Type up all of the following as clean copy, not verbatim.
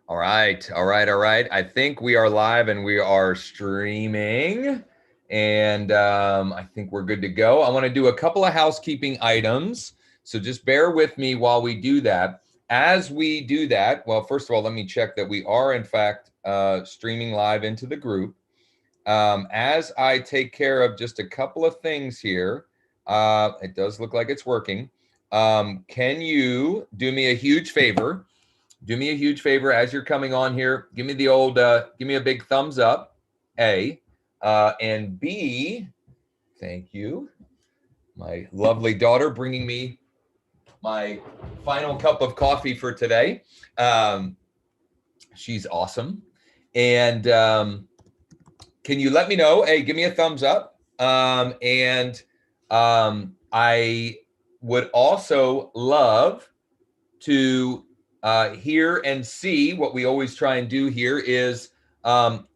All right, all right, all right. I think we are live and we are streaming, and I think we're good to go. I want to do a couple of housekeeping items, so just bear with me while we do that. As we do that, well, first of all, let me check that we are in fact streaming live into the group. As I take care of just a couple of things here, it does look like it's working. Can you do me a huge favor? Do me a huge favor as you're coming on here. Give me the old, give me a big thumbs up, A. And B, thank you. My lovely daughter bringing me my final cup of coffee for today. She's awesome. And can you let me know? Hey, give me a thumbs up. I would also love to hear and see what we always try and do here is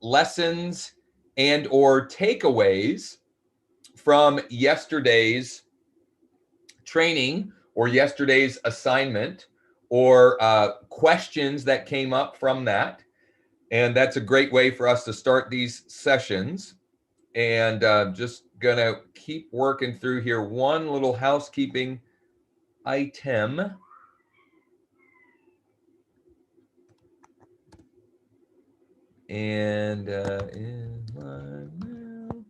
lessons and or takeaways from yesterday's training or yesterday's assignment or questions that came up from that. And that's a great way for us to start these sessions. And just gonna keep working through here. One little housekeeping item. And in line now.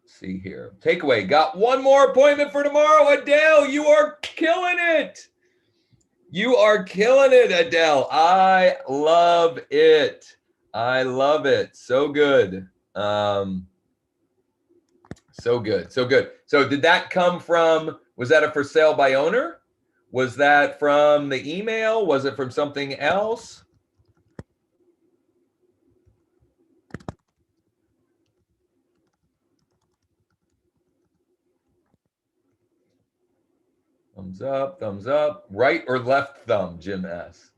Let's see here. Takeaway. Got one more appointment for tomorrow. Adele, you are killing it. You are killing it, Adele. I love it. I love it. So good. So good. So good. So did that come from, was that a for sale by owner? Was that from the email? Was it from something else? Thumbs up, thumbs up. Right or left thumb, Jim S.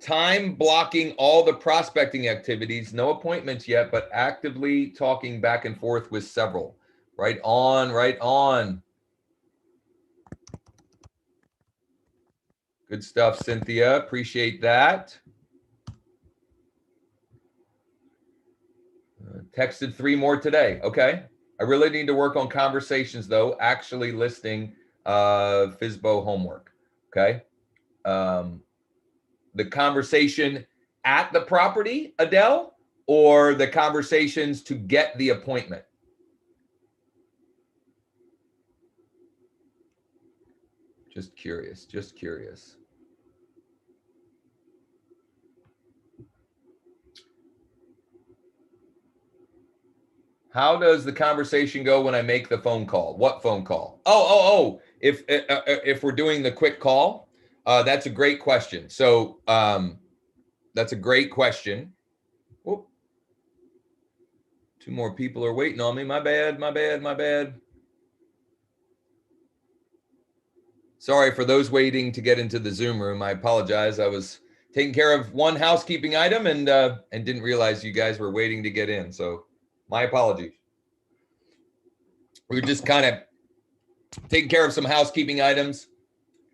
Time blocking all the prospecting activities, no appointments yet, but actively talking back and forth with several. Right on, right on. Good stuff, Cynthia. Appreciate that. Texted 3 more today. Okay. I really need to work on conversations, though, actually listing FSBO homework. Okay. The conversation at the property, Adele, or the conversations to get the appointment? Just curious, just curious. How does the conversation go when I make the phone call? What phone call? Oh. If we're doing the quick call, that's a great question. So that's a great question. Whoop. 2 more people are waiting on me. My bad, my bad, my bad. Sorry for those waiting to get into the Zoom room. I apologize. I was taking care of one housekeeping item and didn't realize you guys were waiting to get in. So my apologies. We were just kind of taking care of some housekeeping items,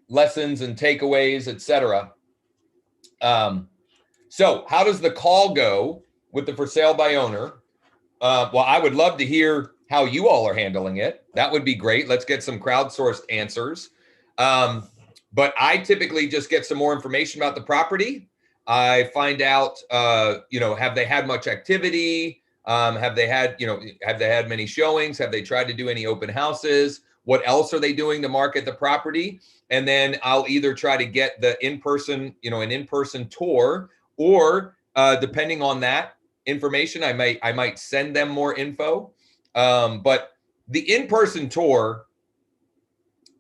lessons and takeaways, etc. So how does the call go with the for sale by owner? Well, I would love to hear how you all are handling it. That would be great. Let's get some crowdsourced answers. But I typically just get some more information about the property. I find out, have they had much activity? Have they had many showings? Have they tried to do any open houses? What else are they doing to market the property? And then I'll either try to get the in-person, an in-person tour, or depending on that information, I might send them more info. But the in-person tour,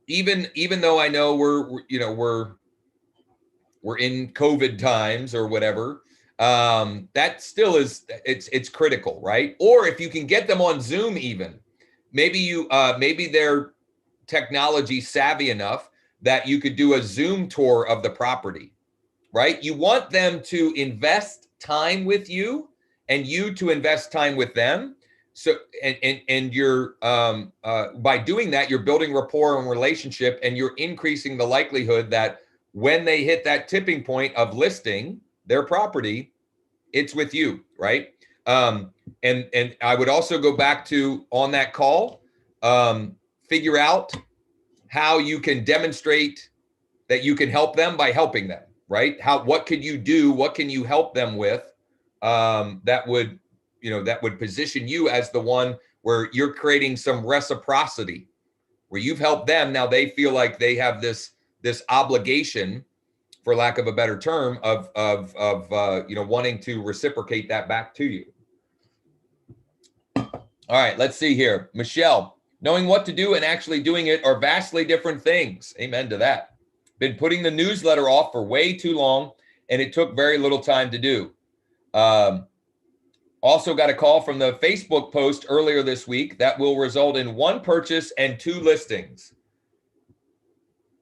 even though I know we're in COVID times or whatever, that still is, it's critical, right? Or if you can get them on Zoom, even maybe they're technology savvy enough that you could do a Zoom tour of the property, right? You want them to invest time with you and you to invest time with them. So, and you're, by doing that, you're building rapport and relationship, and you're increasing the likelihood that when they hit that tipping point of listing their property, it's with you, right? And I would also go back to, on that call, figure out how you can demonstrate that you can help them by helping them, right? What could you do? What can you help them with that would position you as the one where you're creating some reciprocity, where you've helped them. Now they feel like they have this obligation, for lack of a better term, of wanting to reciprocate that back to you. All right, let's see here. Michelle, knowing what to do and actually doing it are vastly different things. Amen to that. Been putting the newsletter off for way too long, and it took very little time to do. Also got a call from the Facebook post earlier this week that will result in 1 purchase and 2 listings.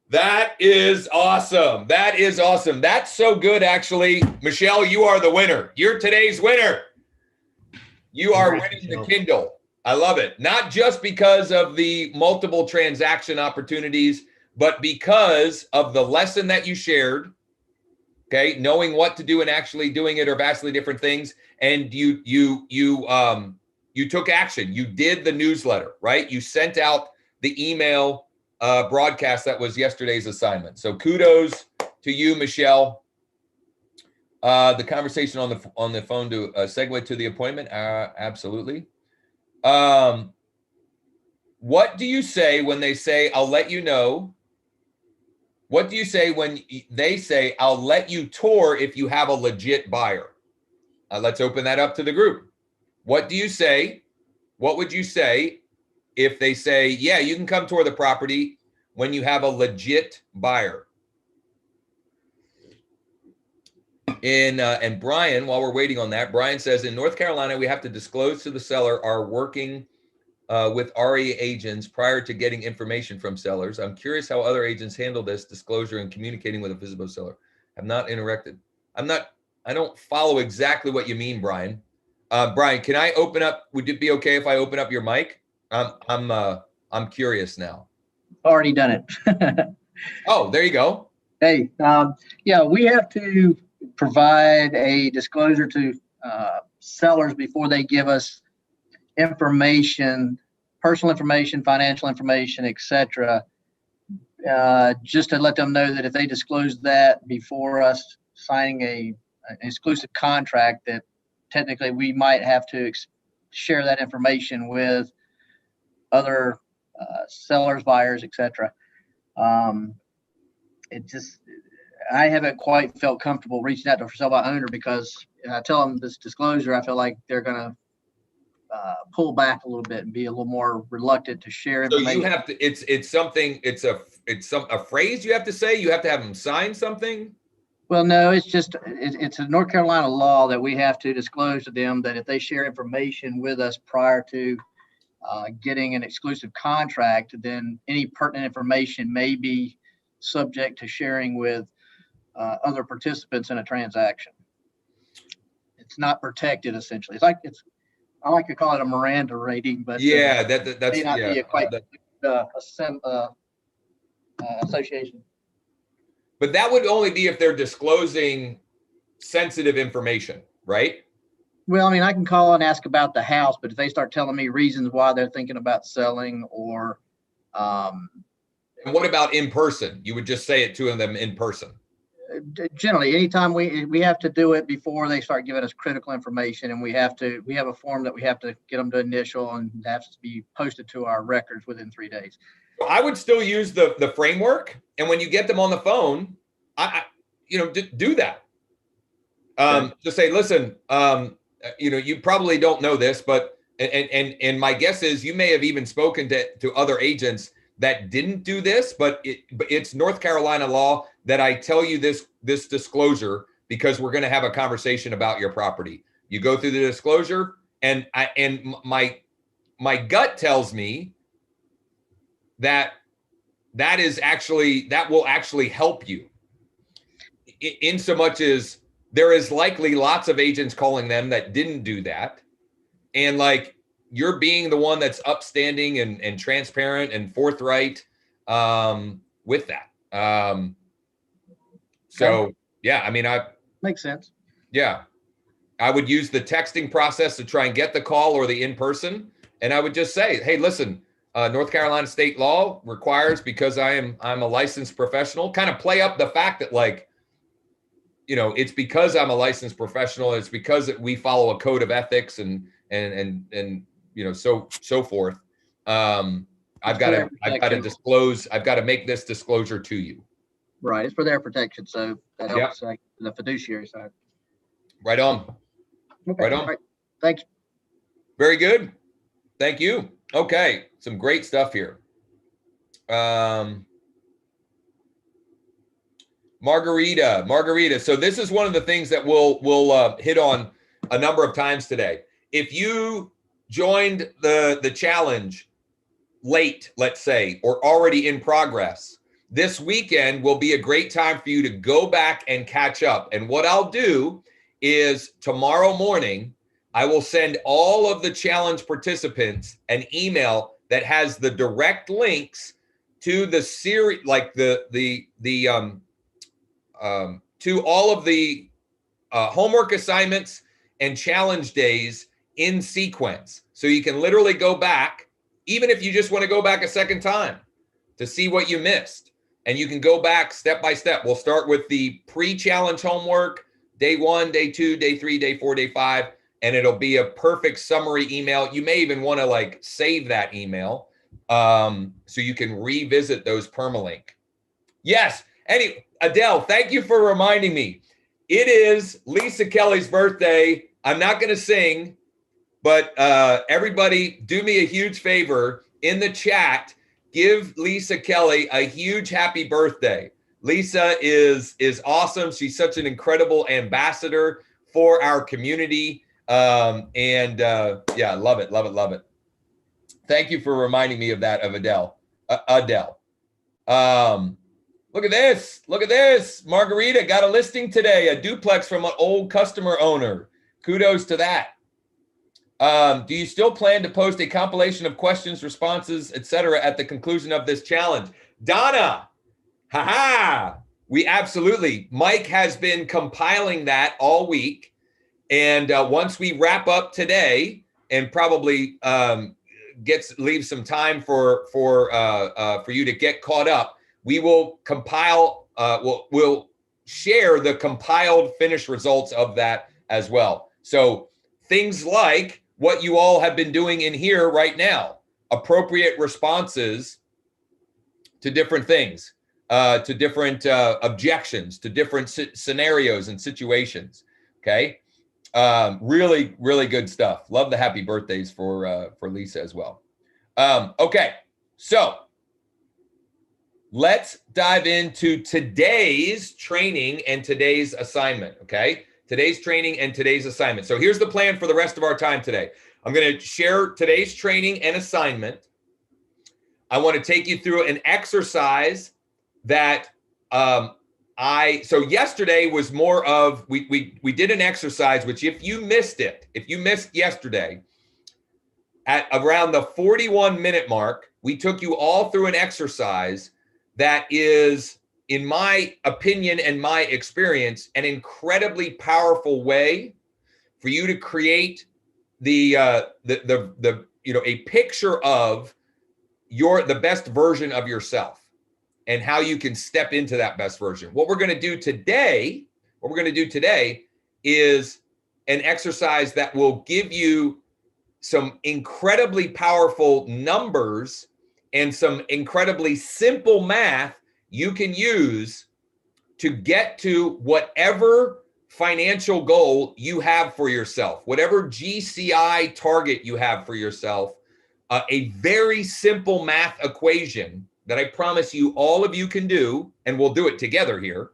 That is awesome. That is awesome. That's so good, actually. Michelle, you are the winner. You're today's winner. You are winning the Kindle. I love it. Not just because of the multiple transaction opportunities, but because of the lesson that you shared. Okay, knowing what to do and actually doing it are vastly different things. And you took action. You did the newsletter, right? You sent out the email broadcast that was yesterday's assignment. So kudos to you, Michelle. The conversation on the phone to segue to the appointment. Absolutely. What do you say when they say, "I'll let you know"? What do you say when they say, "I'll let you tour if you have a legit buyer"? Let's open that up to the group. What do you say? What would you say if they say, "Yeah, you can come tour the property when you have a legit buyer"? And Brian, while we're waiting on that, Brian says, in North Carolina, we have to disclose to the seller our working with RE agents prior to getting information from sellers. I'm curious how other agents handle this disclosure and communicating with a visible seller. Have not interacted. I don't follow exactly what you mean, Brian. Brian, can I open up? Would it be okay if I open up your mic? I'm curious now. Already done it. Oh, there you go. Hey, yeah, we have to provide a disclosure to sellers before they give us information, personal information, financial information, etc. Just to let them know that if they disclose that before us signing an exclusive contract, that technically we might have to share that information with other sellers, buyers, etc. I haven't quite felt comfortable reaching out to a sell by owner because I tell them this disclosure, I feel like they're going to pull back a little bit and be a little more reluctant to share information. So you have to, it's a phrase you have to say, you have to have them sign something. Well, no, it's a North Carolina law that we have to disclose to them that if they share information with us prior to getting an exclusive contract, then any pertinent information may be subject to sharing with other participants in a transaction. It's not protected, essentially. I like to call it a Miranda rating, but yeah, that's may not be quite association. But that would only be if they're disclosing sensitive information, right? Well, I mean, I can call and ask about the house, but if they start telling me reasons why they're thinking about selling, or and what about in person? You would just say it to them in person. Generally, anytime we have to do it before they start giving us critical information, and we have a form that we have to get them to initial, and it has to be posted to our records within 3 days. I would still use the framework, and when you get them on the phone, do that. Just say, listen, you probably don't know this, but and my guess is you may have even spoken to other agents that didn't do this, but it's North Carolina law that I tell you this disclosure because we're going to have a conversation about your property. You go through the disclosure, and my gut tells me that will actually help you in so much as there is likely lots of agents calling them that didn't do that, and like you're being the one that's upstanding and transparent and forthright with that. So yeah, I mean, makes sense. Yeah, I would use the texting process to try and get the call or the in-person. And I would just say, hey, listen, North Carolina state law requires, because I'm a licensed professional, kind of play up the fact that, like, you know, it's because I'm a licensed professional. It's because we follow a code of ethics and you know, so forth. I've got to disclose. I've got to make this disclosure to you. Right. It's for their protection. So that helps the fiduciary side. Right on. Okay. Right on. Right. Thanks. Very good. Thank you. Okay. Some great stuff here. Margarita. So this is one of the things that we'll hit on a number of times today. If you joined the challenge late, let's say, or already in progress, this weekend will be a great time for you to go back and catch up. And what I'll do is tomorrow morning, I will send all of the challenge participants an email that has the direct links to the series, like to all of the homework assignments and challenge days in sequence. So you can literally go back, even if you just want to go back a second time to see what you missed. And you can go back step by step. We'll start with the pre-challenge homework, day 1, day 2, day 3, day 4, day 5, and it'll be a perfect summary email. You may even want to like save that email so you can revisit those permalink. Yes. Anyway, Adele, thank you for reminding me. It is Lisa Kelly's birthday. I'm not going to sing, but everybody do me a huge favor in the chat. Give Lisa Kelly a huge happy birthday. Lisa is awesome. She's such an incredible ambassador for our community. Yeah, love it. Thank you for reminding me of that, of Adele. Adele. Look at this. Margarita got a listing today, a duplex from an old customer owner. Kudos to that. Do you still plan to post a compilation of questions, responses, etc. at the conclusion of this challenge? Donna, we absolutely. Mike has been compiling that all week. And once we wrap up today and probably leave some time for you to get caught up, we will compile, we'll share the compiled finished results of that as well. So things like what you all have been doing in here right now, appropriate responses to different things, to different objections, to different scenarios and situations, okay? Really, really good stuff. Love the happy birthdays for Lisa as well. Okay, so let's dive into today's training and today's assignment, okay? Today's training and today's assignment. So here's the plan for the rest of our time today. I'm going to share today's training and assignment. I want to take you through an exercise that so yesterday was more of, we did an exercise, which if you missed yesterday, at around the 41-minute mark, we took you all through an exercise that is, in my opinion and my experience, an incredibly powerful way for you to create a picture of the best version of yourself and how you can step into that best version. What we're going to do today is an exercise that will give you some incredibly powerful numbers and some incredibly simple math you can use to get to whatever financial goal you have for yourself, whatever GCI target you have for yourself, a very simple math equation that I promise you all of you can do, and we'll do it together here.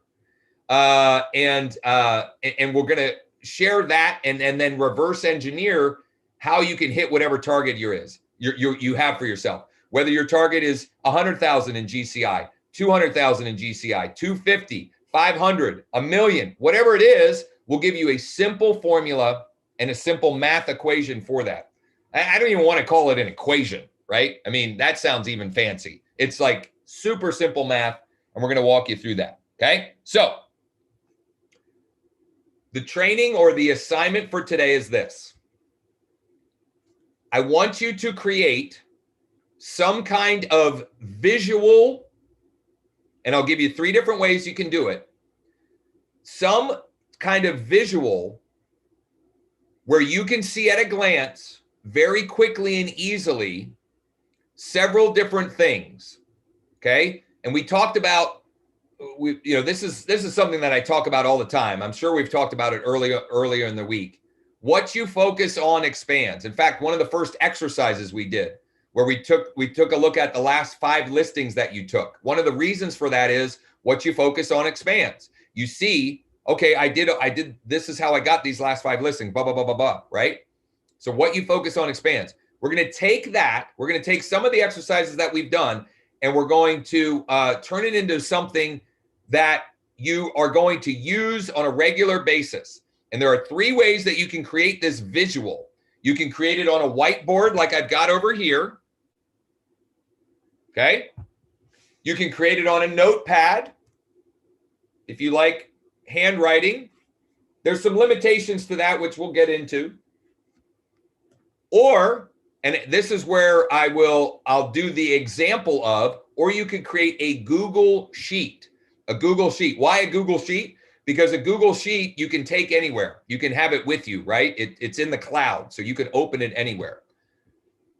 And we're going to share that and then reverse engineer how you can hit whatever target you have for yourself. Whether your target is 100,000 in GCI, 200,000 in GCI, 250, 500, a million, whatever it is, we'll give you a simple formula and a simple math equation for that. I don't even want to call it an equation, right? I mean, that sounds even fancy. It's like super simple math, and we're going to walk you through that, okay? So the training or the assignment for today is this. I want you to create some kind of visual, and I'll give you 3 different ways you can do it. Some kind of visual where you can see at a glance very quickly and easily several different things. Okay? And we talked about, this is something that I talk about all the time. I'm sure we've talked about it earlier in the week. What you focus on expands. In fact, one of the first exercises we did where we took a look at the last 5 listings that you took. One of the reasons for that is what you focus on expands. You see, okay, I did, this is how I got these last 5 listings, blah, blah, blah, blah, blah, right? So what you focus on expands. We're going to take that, we're going to take some of the exercises that we've done, and we're going to turn it into something that you are going to use on a regular basis. And there are 3 ways that you can create this visual. You can create it on a whiteboard like I've got over here. Okay. You can create it on a notepad if you like handwriting. There's some limitations to that, which we'll get into. Or, and this is where I'll do the example of, or you can create a Google Sheet. A Google Sheet. Why a Google Sheet? Because a Google Sheet you can take anywhere. You can have it with you, right? It's in the cloud, so you can open it anywhere.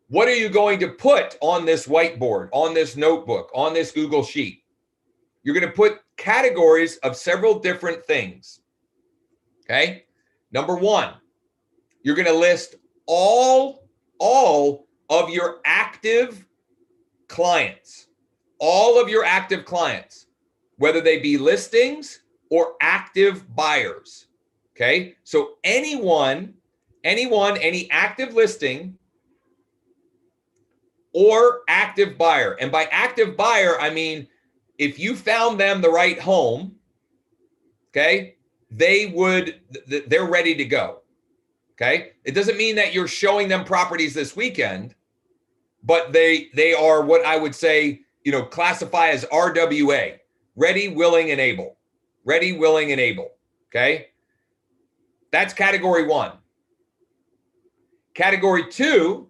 What are you going to put on this whiteboard, on this notebook, on this Google Sheet? You're going to put categories of several different things. Okay? Number 1, you're going to list all of your active clients. All of your active clients, whether they be listings or active buyers. Okay? So any active listing or active buyer. And by active buyer, I mean, if you found them the right home, okay, they're ready to go. Okay. It doesn't mean that you're showing them properties this weekend, but they are what I would say, classify as RWA, ready, willing, and able. Ready, willing, and able. Okay. That's category 1. Category 2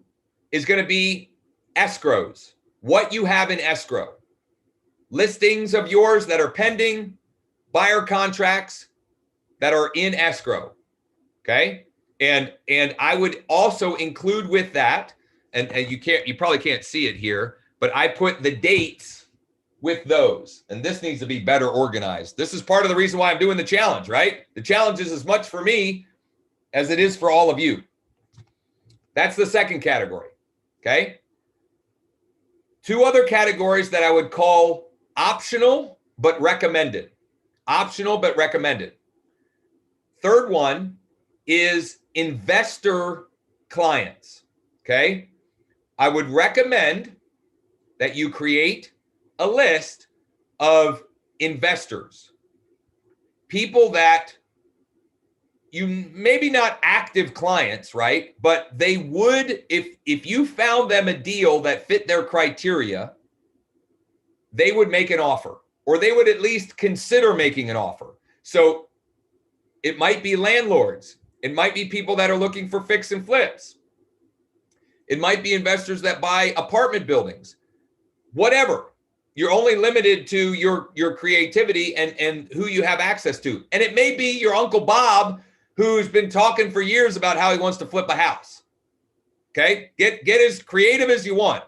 is going to be escrows. What you have in escrow. Listings of yours that are pending, buyer contracts that are in escrow. Okay. And I would also include with that, and you probably can't see it here, but I put the dates with those. And this needs to be better organized. This is part of the reason why I'm doing the challenge, right? The challenge is as much for me as it is for all of you. That's the second category. Okay. 2 other categories that I would call optional but recommended. Optional but recommended. Third one is investor clients. Okay. I would recommend that you create a list of investors, people that you maybe not active clients, right? But they would, if you found them a deal that fit their criteria, they would make an offer, or they would at least consider making an offer. So it might be landlords. It might be people that are looking for fix and flips. It might be investors that buy apartment buildings, whatever. You're only limited to your creativity and who you have access to. And it may be your Uncle Bob, who's been talking for years about how he wants to flip a house. Okay, get as creative as you want.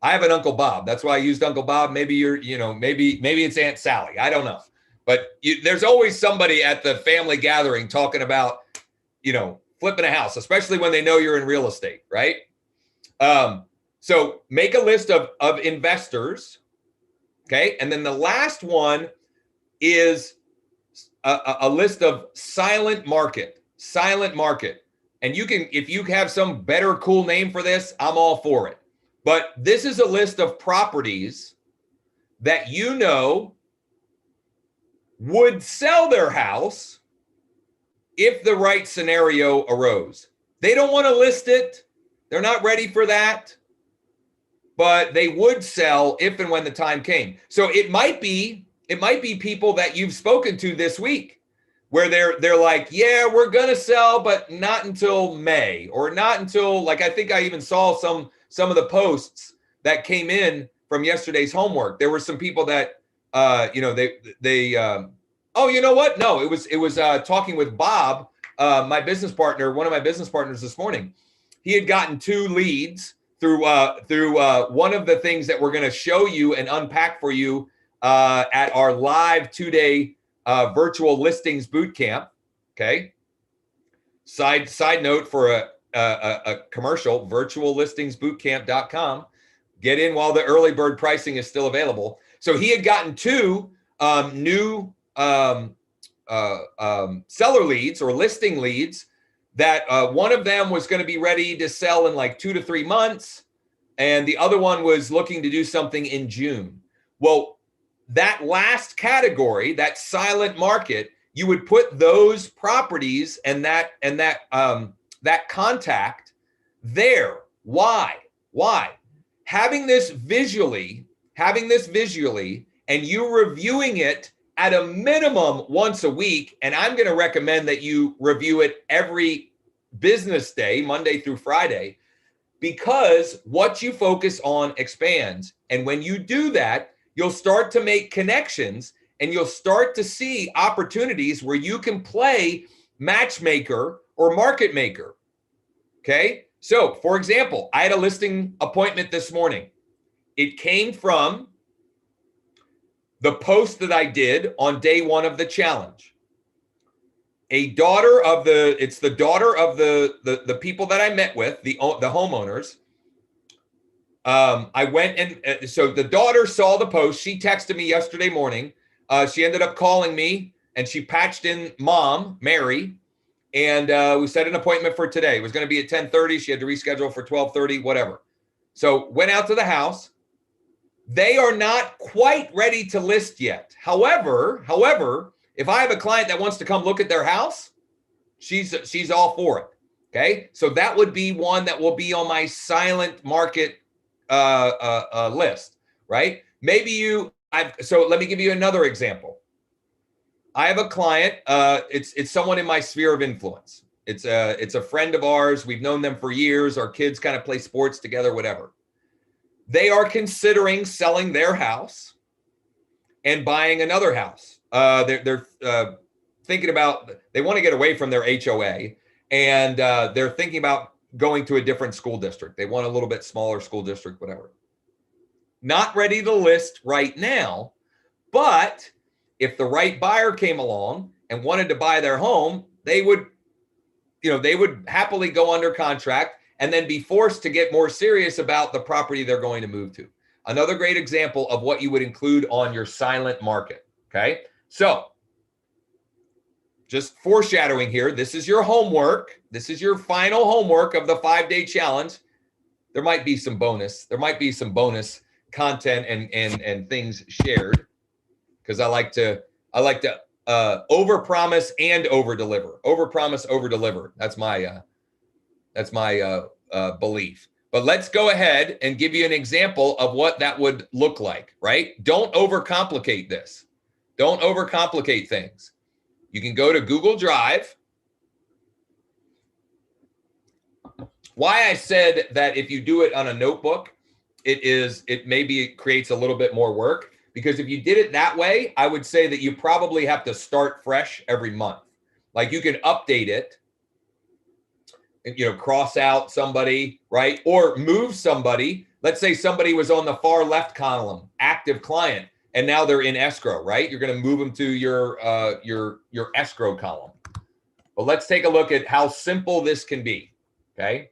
I have an Uncle Bob. That's why I used Uncle Bob. Maybe maybe it's Aunt Sally. I don't know. But there's always somebody at the family gathering talking about, flipping a house, especially when they know you're in real estate, right? So make a list of investors. Okay. And then the last one is a list of silent market. And you can, if you have some better cool name for this, I'm all for it. But this is a list of properties that would sell their house if the right scenario arose. They don't want to list it. They're not ready for that. But they would sell if and when the time came. So it might be people that you've spoken to this week where they're like, yeah, we're gonna sell, but not until May, or not until, like, I think I even saw some of the posts that came in from yesterday's homework. There were some people that oh, you know what? No, it was talking with Bob, my business partner, one of my business partners this morning. He had gotten 2 leads through one of the things that we're going to show you and unpack for you at our live 2-day virtual listings boot camp. Okay. Side note for a commercial, virtuallistingsbootcamp.com. Get in while the early bird pricing is still available. So he had gotten 2 new seller leads or listing leads that one of them was going to be ready to sell in like 2 to 3 months. And the other one was looking to do something in June. Well, that last category, that silent market, you would put those properties and that contact there. Why? Having this visually, and you reviewing it at a minimum once a week, and I'm going to recommend that you review it every business day, Monday through Friday, because what you focus on expands. And when you do that, you'll start to make connections, and you'll start to see opportunities where you can play matchmaker or market maker. Okay. So for example, I had a listing appointment this morning. It came from the post that I did on day 1 of the challenge. It's the daughter of the people that I met with, the homeowners. I went and so the daughter saw the post. She texted me yesterday morning. She ended up calling me, and she patched in mom, Mary, and we set an appointment for today. It was going to be at 10:30. She had to reschedule for 12:30, whatever. So went out to the house. They are not quite ready to list yet. However, if I have a client that wants to come look at their house, she's all for it. Okay, so that would be one that will be on my silent market list, right? So let me give you another example. I have a client. It's someone in my sphere of influence. It's a friend of ours. We've known them for years. Our kids kind of play sports together, whatever. They are considering selling their house and buying another house. They're thinking about, they want to get away from their HOA, and they're thinking about going to a different school district. They want a little bit smaller school district, whatever. Not ready to list right now, but if the right buyer came along and wanted to buy their home, they would happily go under contract and then be forced to get more serious about the property they're going to move to. Another great example of what you would include on your silent market. Okay. So just foreshadowing here, this is your homework. This is your final homework of the 5-day challenge. There might be some bonus. There might be some bonus content and things shared, because I like to overpromise and overdeliver. Overpromise, overdeliver. That's my belief. But let's go ahead and give you an example of what that would look like, right? Don't overcomplicate this. Don't overcomplicate things. You can go to Google Drive. Why I said that if you do it on a notebook, it creates a little bit more work, because if you did it that way, I would say that you probably have to start fresh every month. Like, you can update it, cross out somebody, right? Or move somebody. Let's say somebody was on the far left column, active client, and now they're in escrow, right? You're going to move them to your escrow column. But let's take a look at how simple this can be. Okay.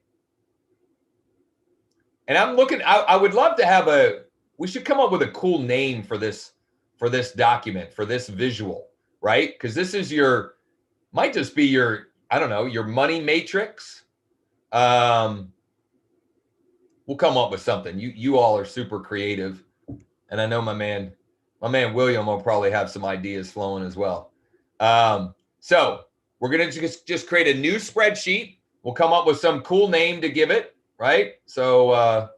And I would love to we should come up with a cool name for this document, for this visual, right? Because this is might just be your, I don't know, your money matrix. We'll come up with something. You all are super creative. And I know my man William will probably have some ideas flowing as well. So we're going to just create a new spreadsheet. We'll come up with some cool name to give it, right? So,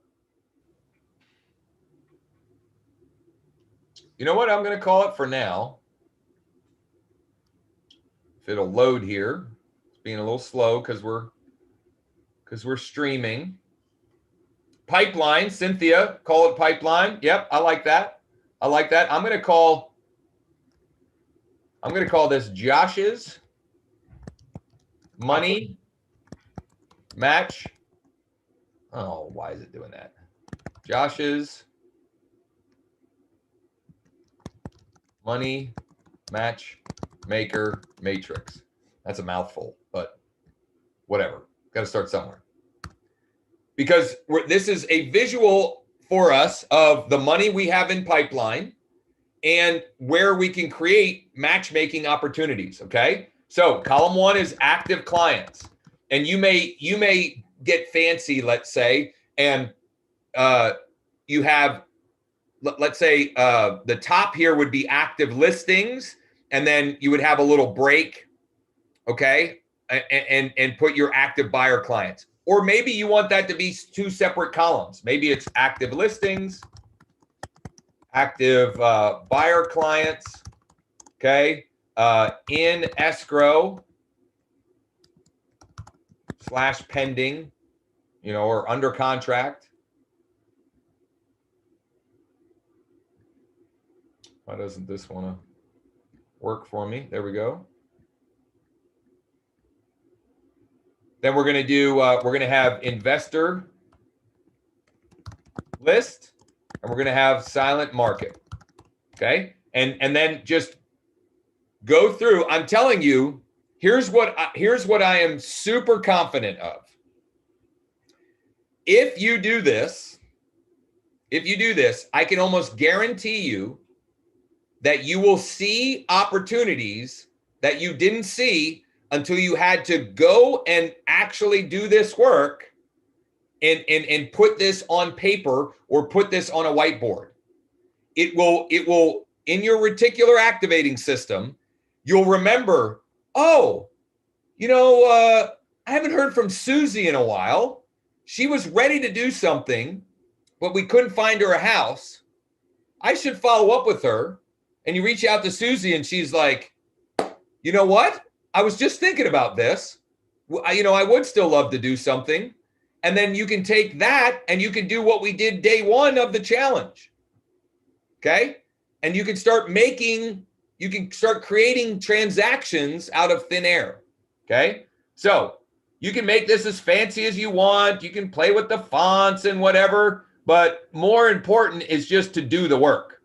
you know what I'm going to call it for now? if it'll load here. It's being a little slow because we're streaming. Pipeline, Cynthia, call it pipeline. Yep, I like that. I like that. I'm gonna call this Josh's money match. Oh, why is it doing that? Josh's money match maker matrix. That's a mouthful, but whatever. Got to start somewhere. Because this is a visual for us of the money we have in pipeline and where we can create matchmaking opportunities. Okay. So column 1 is active clients. And you may get fancy, let's say, and you have, let's say the top here would be active listings, and then you would have a little break, okay, and put your active buyer clients. Or maybe you want that to be 2 separate columns. Maybe it's active listings, active buyer clients, okay, in escrow / pending, or under contract. Why doesn't this want to work for me? There we go. Then we're going to do, we're going to have investor list, and we're going to have silent market. Okay. And then just go through. I'm telling you, here's what I am super confident of. If you do this, I can almost guarantee you that you will see opportunities that you didn't see until you had to go and actually do this work and put this on paper or put this on a whiteboard. It will, in your reticular activating system, you'll remember, oh, I haven't heard from Susie in a while. She was ready to do something, but we couldn't find her a house. I should follow up with her. And you reach out to Susie and she's like, you know what? I was just thinking about this. I would still love to do something. And then you can take that and you can do what we did day 1 of the challenge. Okay. And you can start creating transactions out of thin air. Okay. So you can make this as fancy as you want. You can play with the fonts and whatever, but more important is just to do the work,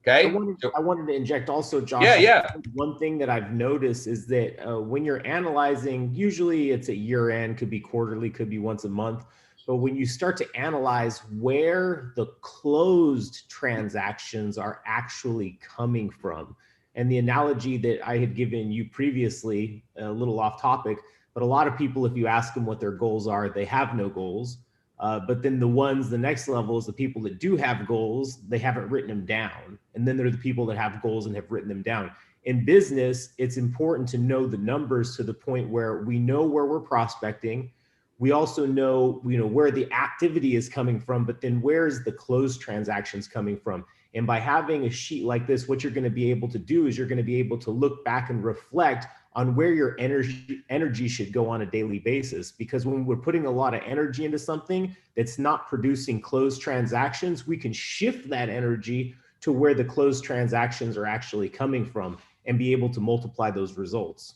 Okay. I wanted to inject also, Josh. Yeah. One thing that I've noticed is that when you're analyzing, usually it's at year end, could be quarterly, could be once a month. But when you start to analyze where the closed transactions are actually coming from, and the analogy that I had given you previously, a little off topic, but a lot of people, if you ask them what their goals are, they have no goals. But then the next level is the people that do have goals, they haven't written them down. And then there are the people that have goals and have written them down. In business, it's important to know the numbers to the point where we know where we're prospecting. We also know, where the activity is coming from, but then where's the closed transactions coming from? And by having a sheet like this, what you're going to be able to do is you're going to be able to look back and reflect on where your energy should go on a daily basis. Because when we're putting a lot of energy into something that's not producing closed transactions, we can shift that energy to where the closed transactions are actually coming from and be able to multiply those results.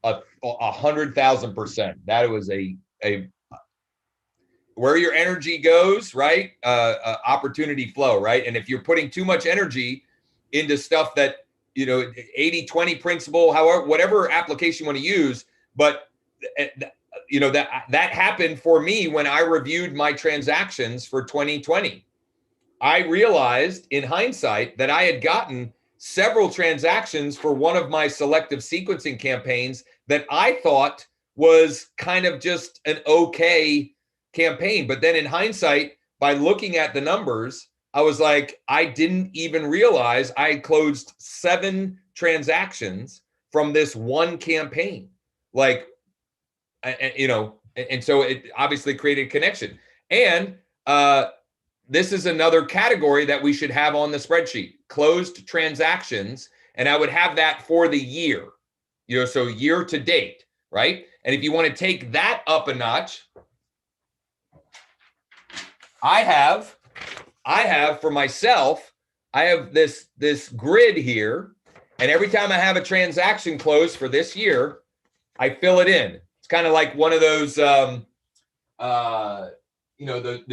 100,000%. That was a where your energy goes, right? Opportunity flow, right? And if you're putting too much energy into stuff that, 80-20 principle, however, whatever application you want to use, but that happened for me when I reviewed my transactions for 2020. I realized in hindsight that I had gotten several transactions for one of my selective sequencing campaigns that I thought was kind of just an okay campaign. But then in hindsight, by looking at the numbers, I was like, I didn't even realize I closed 7 transactions from this one campaign. And so it obviously created a connection. And this is another category that we should have on the spreadsheet: closed transactions. And I would have that for the year, so year to date, right? And if you want to take that up a notch, I have for myself, I have this grid here, and every time I have a transaction close for this year, I fill it in. It's kind of like one of those, the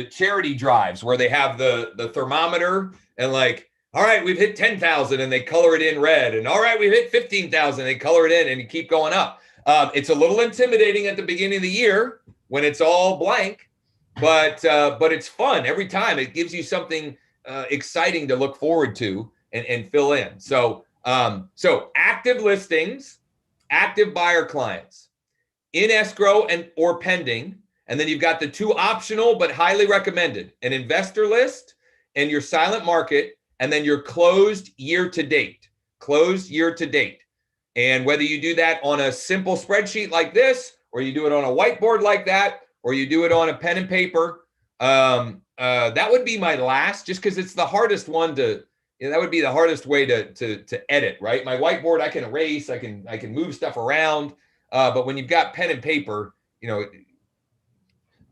charity drives where they have the thermometer and like, all right, we've hit 10,000 and they color it in red, and all right, we've hit 15,000, they color it in, and you keep going up. It's a little intimidating at the beginning of the year when it's all blank, but it's fun every time. It gives you something exciting to look forward to and fill in. So active listings, active buyer clients, in escrow or pending, and then you've got the 2 optional but highly recommended: an investor list and your silent market, and then your closed year to date. And whether you do that on a simple spreadsheet like this, or you do it on a whiteboard like that, or you do it on a pen and paper, that would be my last, just because it's the hardest one to, that would be the hardest way to edit, right? My whiteboard, I can erase, I can move stuff around, but when you've got pen and paper,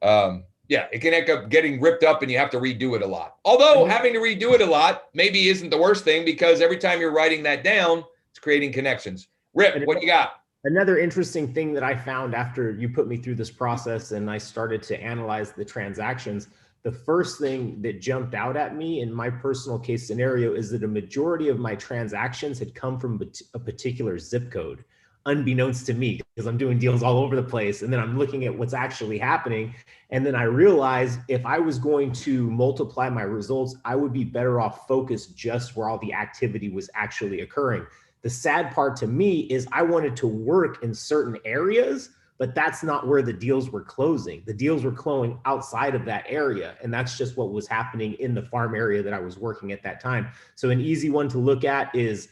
it can end up getting ripped up and you have to redo it a lot. Although having to redo it a lot maybe isn't the worst thing, because every time you're writing that down, it's creating connections. Rip, what you got? Another interesting thing that I found after you put me through this process and I started to analyze the transactions, the first thing that jumped out at me in my personal case scenario is that a majority of my transactions had come from a particular zip code, unbeknownst to me, because I'm doing deals all over the place. And then I'm looking at what's actually happening. And then I realized if I was going to multiply my results, I would be better off focused just where all the activity was actually occurring. The sad part to me is I wanted to work in certain areas, but that's not where the deals were closing. The deals were closing outside of that area. And that's just what was happening in the farm area that I was working at that time. So an easy one to look at is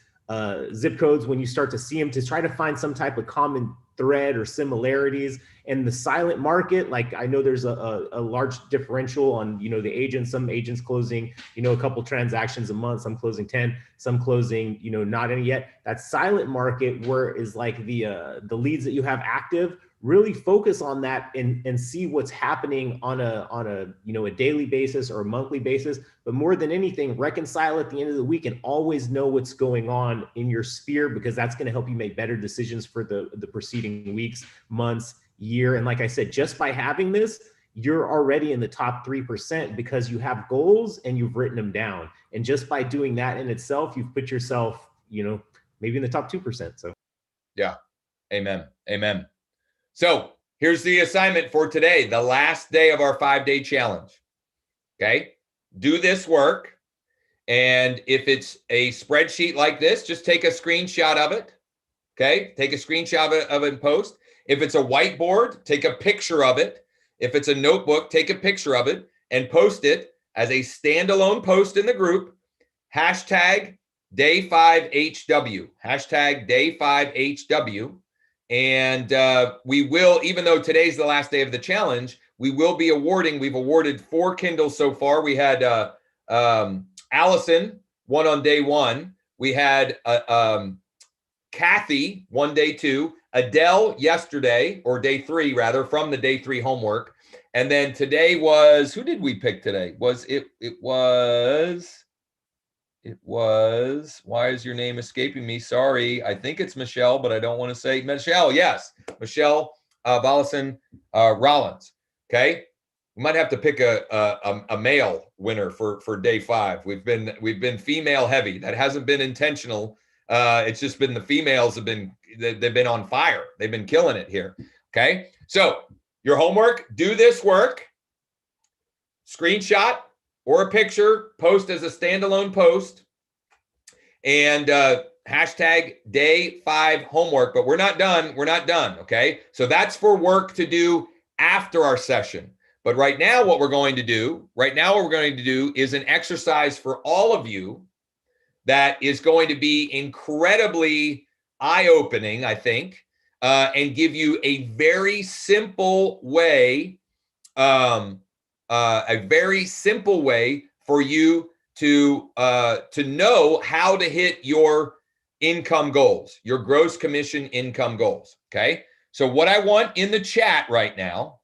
zip codes when you start to see them, to try to find some type of common thread or similarities. And the silent market, like I know there's a large differential on, the agents, some agents closing, a couple transactions a month, some closing 10, some closing, not any yet. That silent market where is like the leads that you have active, really focus on that and see what's happening on a daily basis or a monthly basis. But more than anything, reconcile at the end of the week and always know what's going on in your sphere, because that's going to help you make better decisions for the preceding weeks, months, year. And like I said, just by having this, you're already in the top 3% because you have goals and you've written them down. And just by doing that in itself, you've put yourself, maybe in the top 2%. So yeah, amen. So here's the assignment for today, the last day of our 5-day challenge. Okay, do this work. And if it's a spreadsheet like this, just take a screenshot of it. Okay, take a screenshot of it and post. If it's a whiteboard, take a picture of it. If it's a notebook, take a picture of it and post it as a standalone post in the group. Hashtag day 5HW. Hashtag day 5HW. And we will, even though today's the last day of the challenge, we will be awarding, we've awarded 4 Kindles so far. We had Allison, one on day 1. We had Kathy, one day 2. Adele yesterday, or day 3 rather, from the day 3 homework. And then today was, who did we pick today? It was, why is your name escaping me? Sorry. I think it's Michelle, but I don't want to say Michelle. Yes. Michelle Volleson Rollins. Okay. We might have to pick a male winner for day 5. We've been female heavy. That hasn't been intentional. It's just been the females they've been on fire. They've been killing it here. Okay. So your homework, do this work, screenshot or a picture, post as a standalone post, and hashtag day 5 homework. But we're not done. Okay. So that's for work to do after our session. But right now, what we're going to do is an exercise for all of you that is going to be incredibly eye-opening, I think, and give you a very simple way, for you to know how to hit your income goals, your gross commission income goals. Okay. So what I want in the chat right now,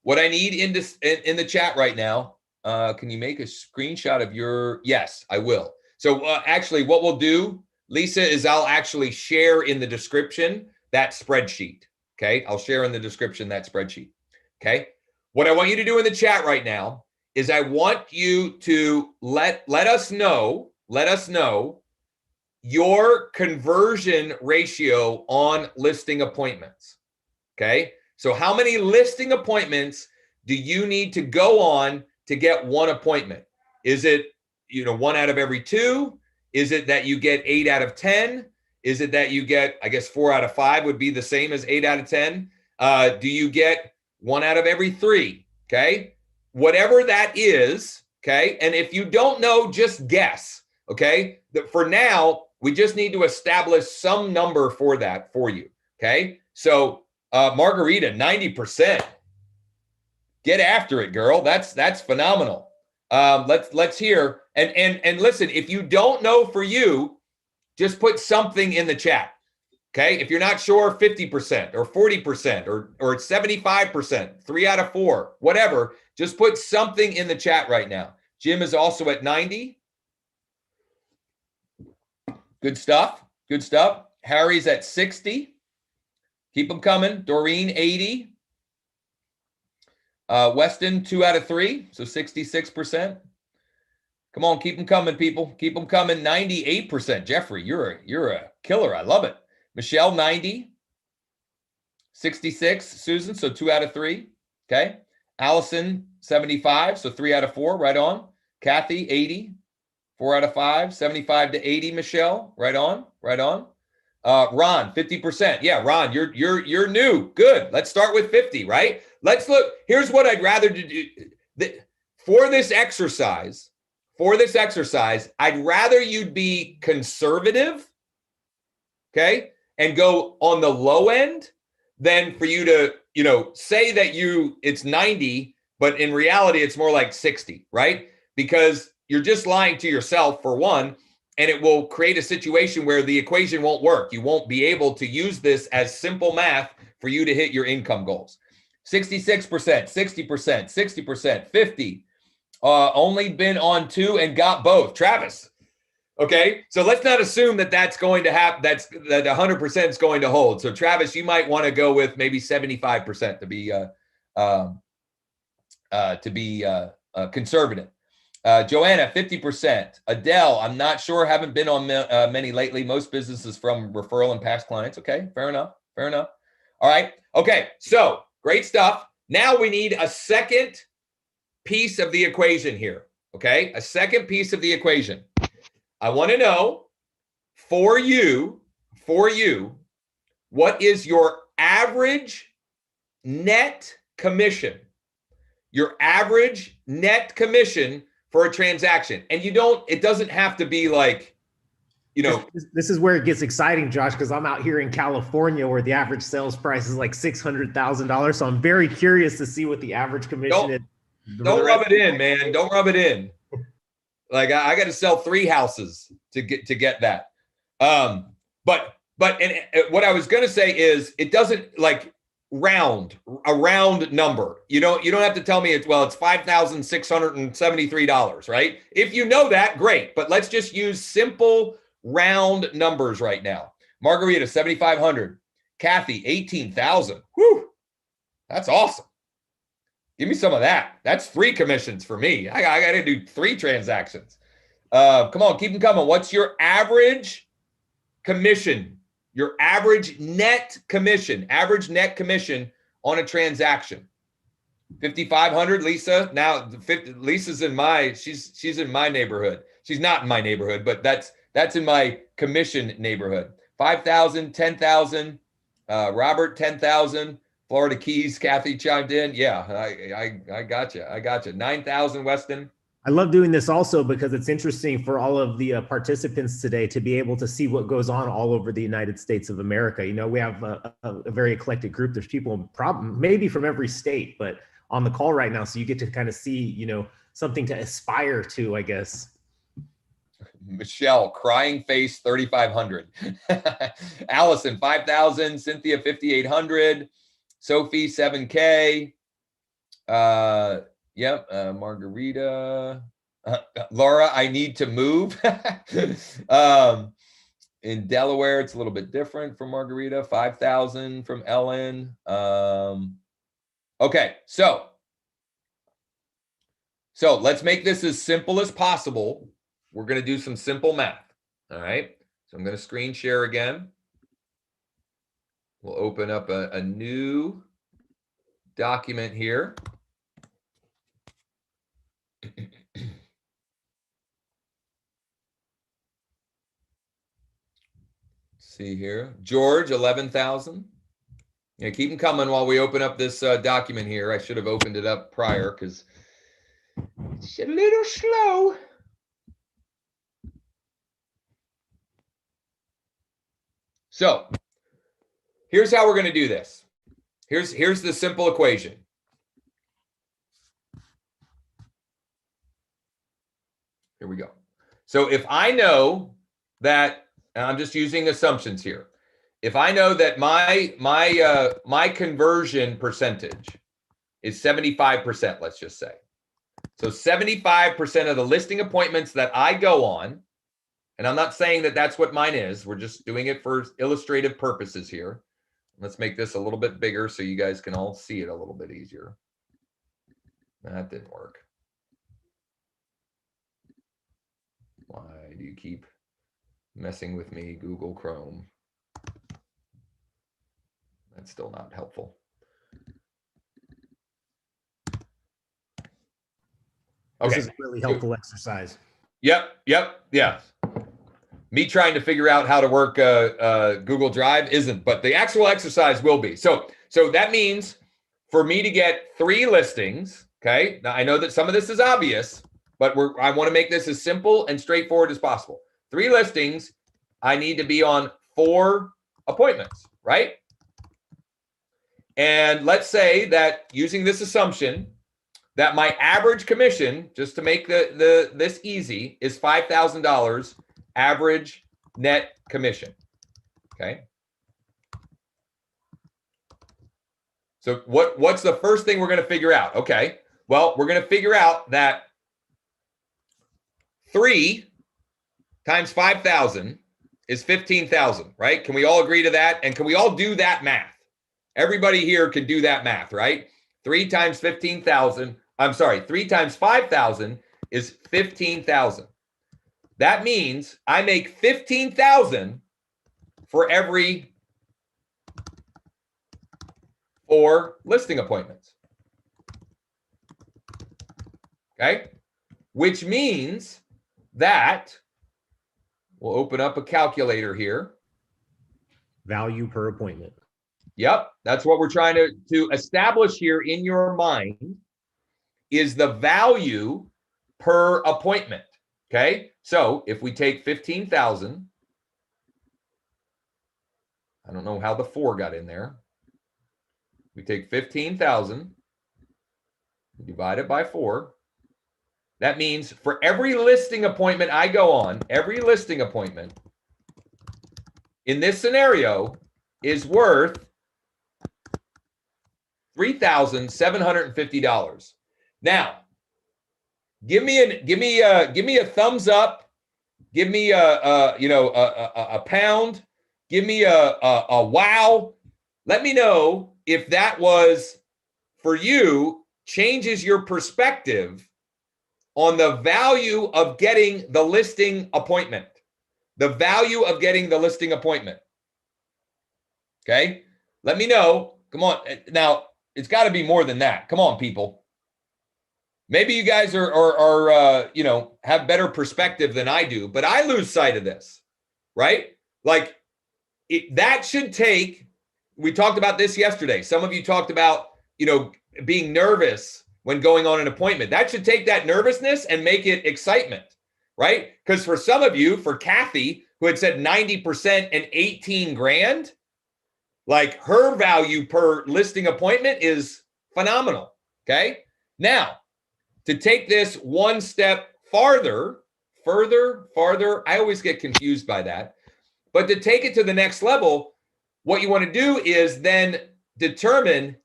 what I need in the chat right now, can you make a screenshot of your, yes, I will. So actually what we'll do, Lisa, is I'll actually share in the description that spreadsheet. Okay. I'll share in the description that spreadsheet. Okay. What I want you to do in the chat right now is I want you to let us know your conversion ratio on listing appointments. Okay. So how many listing appointments do you need to go on to get one appointment? Is it, 1 out of every 2? Is it that you get 8 out of 10? Is it that you get, I guess 4 out of 5 would be the same as 8 out of 10? Do you get 1 out of every 3? Okay. Whatever that is. Okay. And if you don't know, just guess. Okay. For now, we just need to establish some number for that for you. Okay. So Margarita, 90%. Get after it, girl. That's phenomenal. Let's hear. And listen, if you don't know for you, just put something in the chat. Okay. If you're not sure, 50% or 40% or 75%, 3 out of 4, whatever, just put something in the chat right now. Jim is also at 90. Good stuff. Good stuff. Harry's at 60. Keep them coming. Doreen, 80. Weston, 2 out of 3. So 66%. Come on, keep them coming, people. Keep them coming. 98%. Jeffrey, you're a killer. I love it. Michelle, 90. 66. Susan, so 2 out of 3. Okay. Allison, 75. So 3 out of 4. Right on. Kathy, 80. 4 out of 5. 75 to 80. Michelle, right on. Right on. Ron, 50%. Yeah, Ron, you're new. Good. Let's start with 50, right? Let's look. Here's what I'd rather do. For this exercise, I'd rather you'd be conservative, okay, and go on the low end than for you to, say that it's 90, but in reality, it's more like 60, right? Because you're just lying to yourself, for one, and it will create a situation where the equation won't work. You won't be able to use this as simple math for you to hit your income goals. 66%, 60%, 60%, 50. Only been on 2 and got both. Travis. Okay, so let's not assume that that's going to happen. That 100% is going to hold. So Travis, you might want to go with maybe 75% to be conservative. Joanna, 50%. Adele, I'm not sure. Haven't been on many lately. Most businesses from referral and past clients. Okay, fair enough. Fair enough. All right. Okay, so great stuff. Now we need a second piece of the equation here. Okay, a second piece of the equation. I want to know for you, what is your average net commission? Your average net commission for a transaction. And it doesn't have to be like, This is where it gets exciting, Josh, because I'm out here in California where the average sales price is like $600,000. So I'm very curious to see what the average commission is. Don't rub it in, man. Don't rub it in. Like I got to sell 3 houses to get that. But what I was going to say is it doesn't like a round number. You don't have to tell me it's $5,673, right? If you know that, great. But let's just use simple round numbers right now. Margarita, 7,500. Kathy, 18,000. Whew. That's awesome. Give me some of that. That's 3 commissions for me. I got to do 3 transactions. Come on, keep them coming. What's your average commission? Your average net commission on a transaction? 5,500, Lisa. Now, Lisa's she's in my neighborhood. She's not in my neighborhood, but that's in my commission neighborhood. 5,000, 10,000. Robert, 10,000. Florida Keys, Kathy chimed in. Yeah, I got you. 9,000, Weston. I love doing this also because it's interesting for all of the participants today to be able to see what goes on all over the United States of America. We have a very eclectic group. There's people maybe from every state, but on the call right now. So you get to kind of see, something to aspire to, I guess. Michelle, crying face, 3,500. Allison, 5,000. Cynthia, 5,800. Sophie, 7K. Margarita. Laura, I need to move. In Delaware, it's a little bit different from Margarita. 5,000 from Ellen. Okay, so let's make this as simple as possible. We're going to do some simple math. All right. So I'm going to screen share again. We'll open up a new document here. See here. George, 11,000. Yeah, keep them coming while we open up this document here. I should have opened it up prior because it's a little slow. So here's how we're going to do this. Here's the simple equation. Here we go. So if I know that, and I'm just using assumptions here. If I know that my conversion percentage is 75%, let's just say. So 75% of the listing appointments that I go on, and I'm not saying that that's what mine is. We're just doing it for illustrative purposes here. Let's make this a little bit bigger so you guys can all see it a little bit easier. That didn't work. Why do you keep messing with me, Google Chrome? That's still not helpful. Okay. This is a really helpful exercise. Yep. Yeah. Me trying to figure out how to work Google Drive isn't, but the actual exercise will be. So that means for me to get 3 listings, okay? Now I know that some of this is obvious, but I want to make this as simple and straightforward as possible. 3 listings, I need to be on 4 appointments, right? And let's say that using this assumption that my average commission, just to make this easy, is $5,000 average net commission. Okay. So what's the first thing we're going to figure out? Okay. Well, we're going to figure out that 3 times 5,000 is 15,000, right? Can we all agree to that? And can we all do that math? Everybody here can do that math, right? 3 times 15,000. I'm sorry, 3 times 5,000 is 15,000. That means I make 15,000 for every 4 listing appointments. Okay? Which means that we'll open up a calculator here. Value per appointment. Yep, that's what we're trying to establish here in your mind is the value per appointment. Okay, so if we take 15,000, I don't know how the 4 got in there. We take 15,000, divide it by 4. That means for every listing appointment I go on, every listing appointment in this scenario is worth $3,750. Now, give me a thumbs up, give me a pound, give me a wow. Let me know if that was for you changes your perspective on the value of getting the listing appointment. The value of getting the listing appointment. Okay? Let me know. Come on. Now, it's got to be more than that. Come on, people. Maybe you guys are have better perspective than I do, but I lose sight of this, right? Like that should take, we talked about this yesterday. Some of you talked about, being nervous when going on an appointment. That should take that nervousness and make it excitement, right? Because for some of you, for Kathy, who had said 90% and 18 grand, like her value per listing appointment is phenomenal. Okay. Now, to take this one step farther farther, I always get confused by that. But to take it to the next level, what you want to do is then determine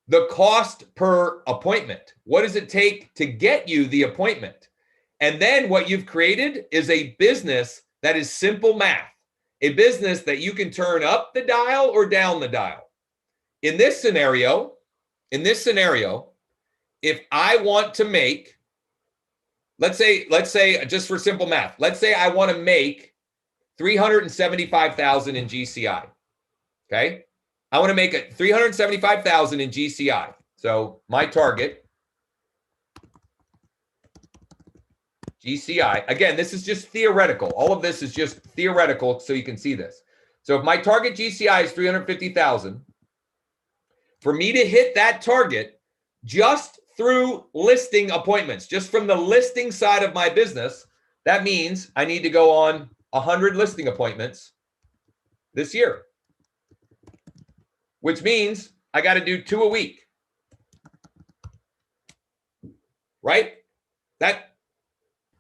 the cost per appointment. What does it take to get you the appointment? And then what you've created is a business that is simple math, a business that you can turn up the dial or down the dial. In this scenario, if I want to make, let's say just for simple math, let's say I want to make 375,000 in GCI. Okay? I want to make it 375,000 in GCI. So my target, GCI, again, this is just theoretical. All of this is just theoretical so you can see this. So if my target GCI is 350,000, for me to hit that target just through listing appointments, just from the listing side of my business, that means I need to go on 100 listing appointments this year, which means I got to do 2 a week, right? That,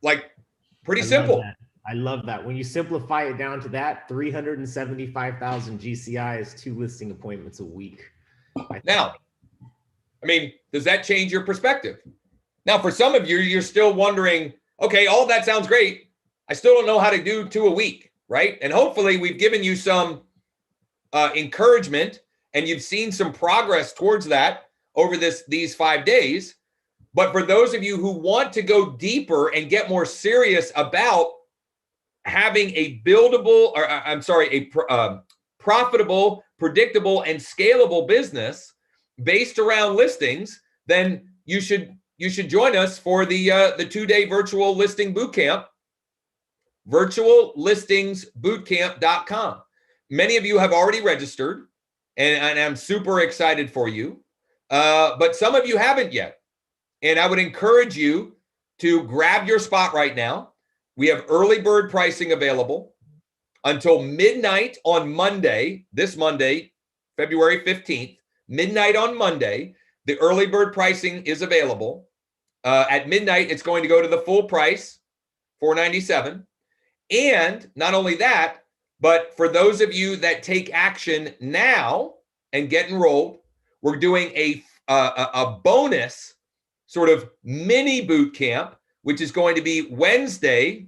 like, pretty simple. I love that. When you simplify it down to that, 375,000 GCI is 2 listing appointments a week. Now, I mean, does that change your perspective? Now, for some of you, you're still wondering, okay, all that sounds great. I still don't know how to do 2 a week, right? And hopefully we've given you some encouragement and you've seen some progress towards that over these 5 days. But for those of you who want to go deeper and get more serious about having a buildable, or I'm sorry, a profitable, predictable, and scalable business based around listings, then you should join us for the 2-day virtual listing bootcamp, virtuallistingsbootcamp.com. Many of you have already registered, and I'm super excited for you, but some of you haven't yet. And I would encourage you to grab your spot right now. We have early bird pricing available until midnight on Monday, this Monday, February 15th, midnight on Monday. The early bird pricing is available. At midnight, it's going to go to the full price, $497. And not only that, but for those of you that take action now and get enrolled, we're doing a bonus sort of mini boot camp, which is going to be Wednesday,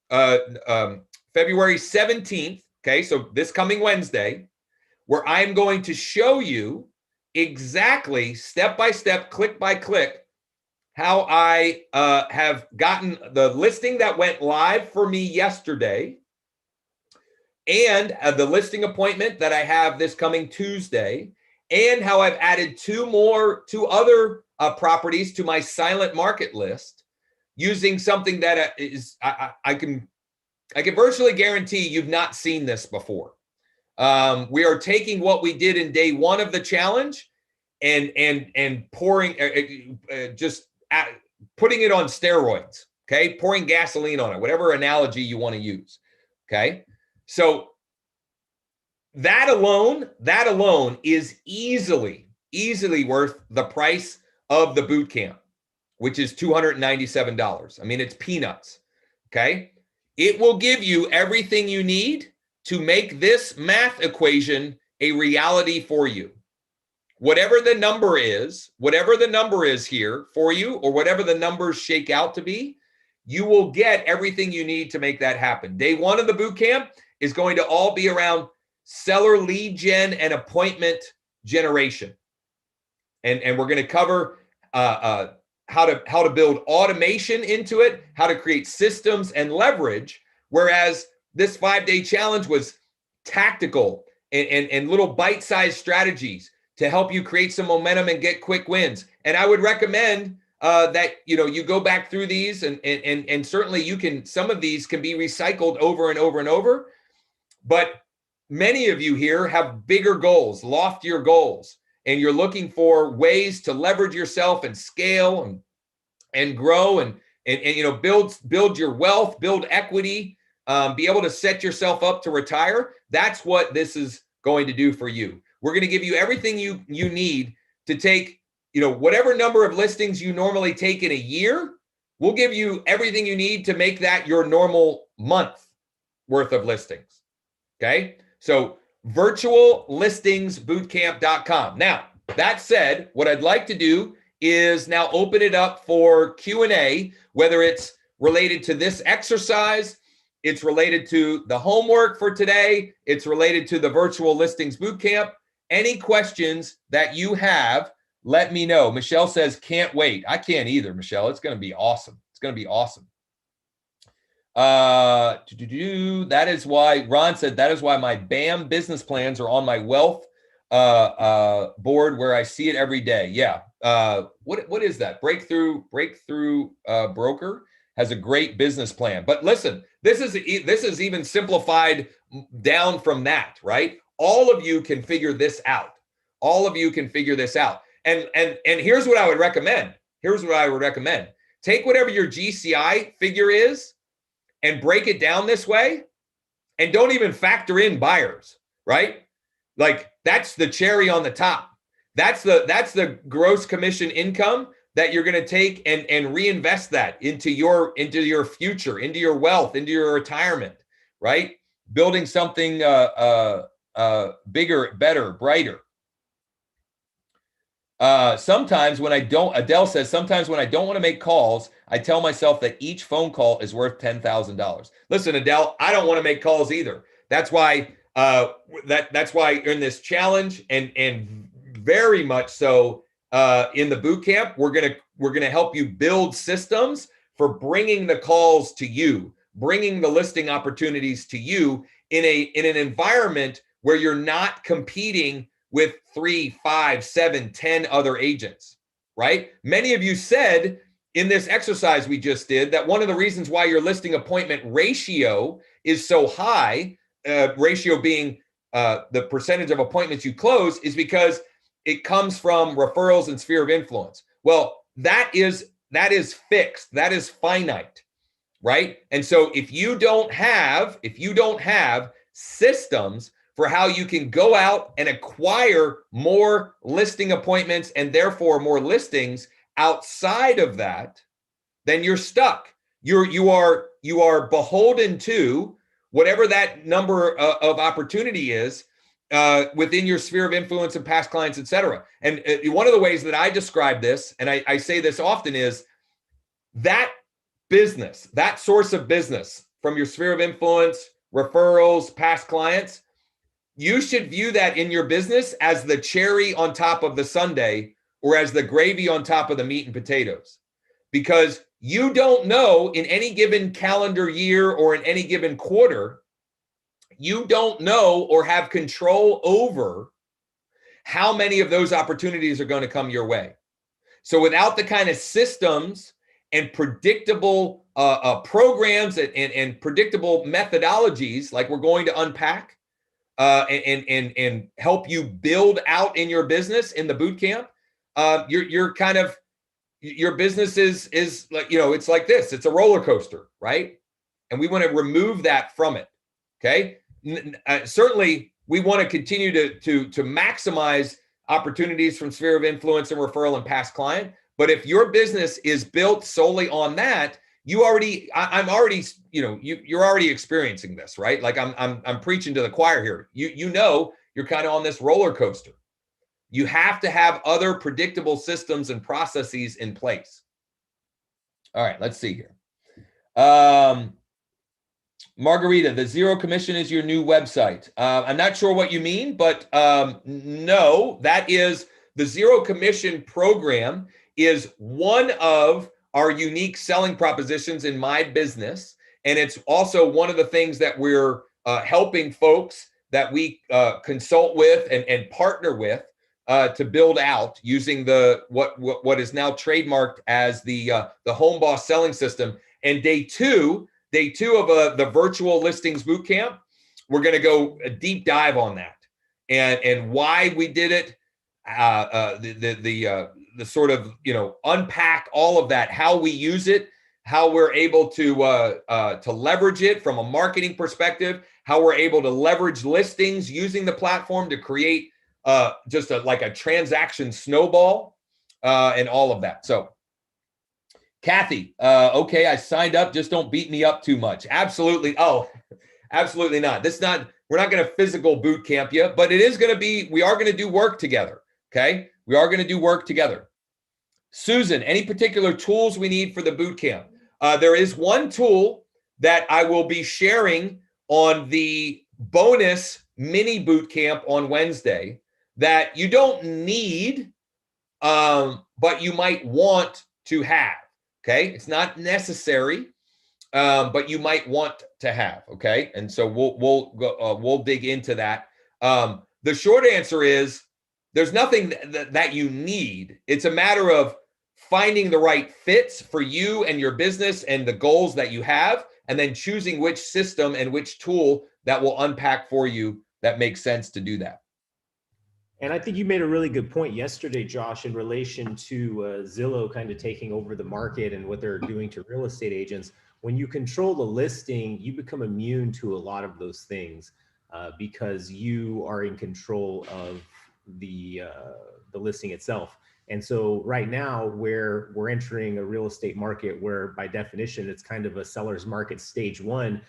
February 17th. Okay, so this coming Wednesday, where I'm going to show you exactly step by step, click by click, how I have gotten the listing that went live for me yesterday and the listing appointment that I have this coming Tuesday, and how I've added two other properties to my silent market list using something that is I can virtually guarantee you've not seen this before. We are taking what we did in day 1 of the challenge and pouring putting it on steroids. Okay, pouring gasoline on it, whatever analogy you want to use. Okay, so that alone is easily worth the price of the boot camp, which is $297. I mean, it's peanuts. Okay, it will give you everything you need to make this math equation a reality for you. Whatever the number is here for you, or whatever the numbers shake out to be, you will get everything you need to make that happen. Day 1 of the boot camp is going to all be around seller lead gen and appointment generation. And we're going to cover how to build automation into it, how to create systems and leverage, whereas this 5-day challenge was tactical and little bite-sized strategies to help you create some momentum and get quick wins. And I would recommend that you go back through these, and certainly some of these can be recycled over and over and over. But many of you here have bigger goals, loftier goals, and you're looking for ways to leverage yourself and scale and grow and build your wealth, build equity, be able to set yourself up to retire. That's what this is going to do for you. We're going to give you everything you need to take, whatever number of listings you normally take in a year, We'll give you everything you need to make that your normal month worth of listings. Okay. So virtuallistingsbootcamp.com. Now, that said, what I'd like to do is now open it up for Q&A, whether it's related to this exercise, it's related to the homework for today, it's related to the virtual listings bootcamp. Any questions that you have, let me know. Michelle says, can't wait. I can't either, Michelle. It's going to be awesome. It's going to be awesome. That is why Ron said, that is why my BAM business plans are on my wealth board where I see it every day. Yeah. What is that? Breakthrough Broker has a great business plan. But listen, this is even simplified down from that, right? All of you can figure this out. All of you can figure this out. And here's what I would recommend. Take whatever your GCI figure is and break it down this way, and don't even factor in buyers, right? Like, that's the cherry on the top. That's the gross commission income that you're going to take and reinvest that into your future, into your wealth, into your retirement, right? Building something bigger, better, brighter. Sometimes when I don't, Adele says, sometimes when I don't want to make calls, I tell myself that each phone call is worth $10,000. Listen, Adele, I don't want to make calls either. That's why that's why in this challenge and very much so in the boot camp, we're gonna help you build systems for bringing the calls to you, bringing the listing opportunities to you in an environment where you're not competing with 3, 5, 7, 10 other agents, right? Many of you said in this exercise we just did that one of the reasons why your listing appointment ratio is so high, ratio being the percentage of appointments you close, is because it comes from referrals and sphere of influence. Well, that is fixed. That is finite, right? And so if you don't have systems for how you can go out and acquire more listing appointments and therefore more listings outside of that, then you're stuck. You are beholden to whatever that number of opportunity is within your sphere of influence and past clients, et cetera. And one of the ways that I describe this, and I say this often, is that business, that source of business from your sphere of influence, referrals, past clients, you should view that in your business as the cherry on top of the sundae or as the gravy on top of the meat and potatoes. Because you don't know in any given calendar year or in any given quarter, you don't know or have control over how many of those opportunities are going to come your way. So without the kind of systems and predictable programs and predictable methodologies like we're going to unpack, and help you build out in your business in the boot camp, your business is like, it's like this. It's a roller coaster, right? And we want to remove that from it. Okay. Certainly, we want to continue to maximize opportunities from sphere of influence and referral and past client. But if your business is built solely on that, you're already experiencing this, right? Like I'm preaching to the choir here. You're kind of on this roller coaster. You have to have other predictable systems and processes in place. All right, let's see here. Margarita, the zero commission is your new website. I'm not sure what you mean, but no, that is the zero commission program is one of our unique selling propositions in my business. And it's also one of the things that we're helping folks that we consult with and partner with to build out using what is now trademarked as the Home Boss selling system. And day two of the virtual listings bootcamp, we're going to go a deep dive on that and why we did it, the sort of, unpack all of that, how we use it, how we're able to leverage it from a marketing perspective, how we're able to leverage listings using the platform to create like a transaction snowball and all of that. So Kathy, okay, I signed up. Just don't beat me up too much. Absolutely. Oh, absolutely not. We're not going to physical boot camp you, but it is going to be, we are going to do work together. Okay. We are going to do work together. Susan, any particular tools we need for the boot camp? There is one tool that I will be sharing on the bonus mini boot camp on Wednesday that you don't need, but you might want to have. Okay. It's not necessary, but you might want to have. Okay. And so we'll dig into that. The short answer is there's nothing that you need. It's a matter of finding the right fits for you and your business and the goals that you have, and then choosing which system and which tool that will unpack for you that makes sense to do that. And I think you made a really good point yesterday, Josh, in relation to Zillow kind of taking over the market and what they're doing to real estate agents. When you control the listing, you become immune to a lot of those things because you are in control of the listing itself. And so right now, where we're entering a real estate market where by definition, it's kind of a seller's market stage one,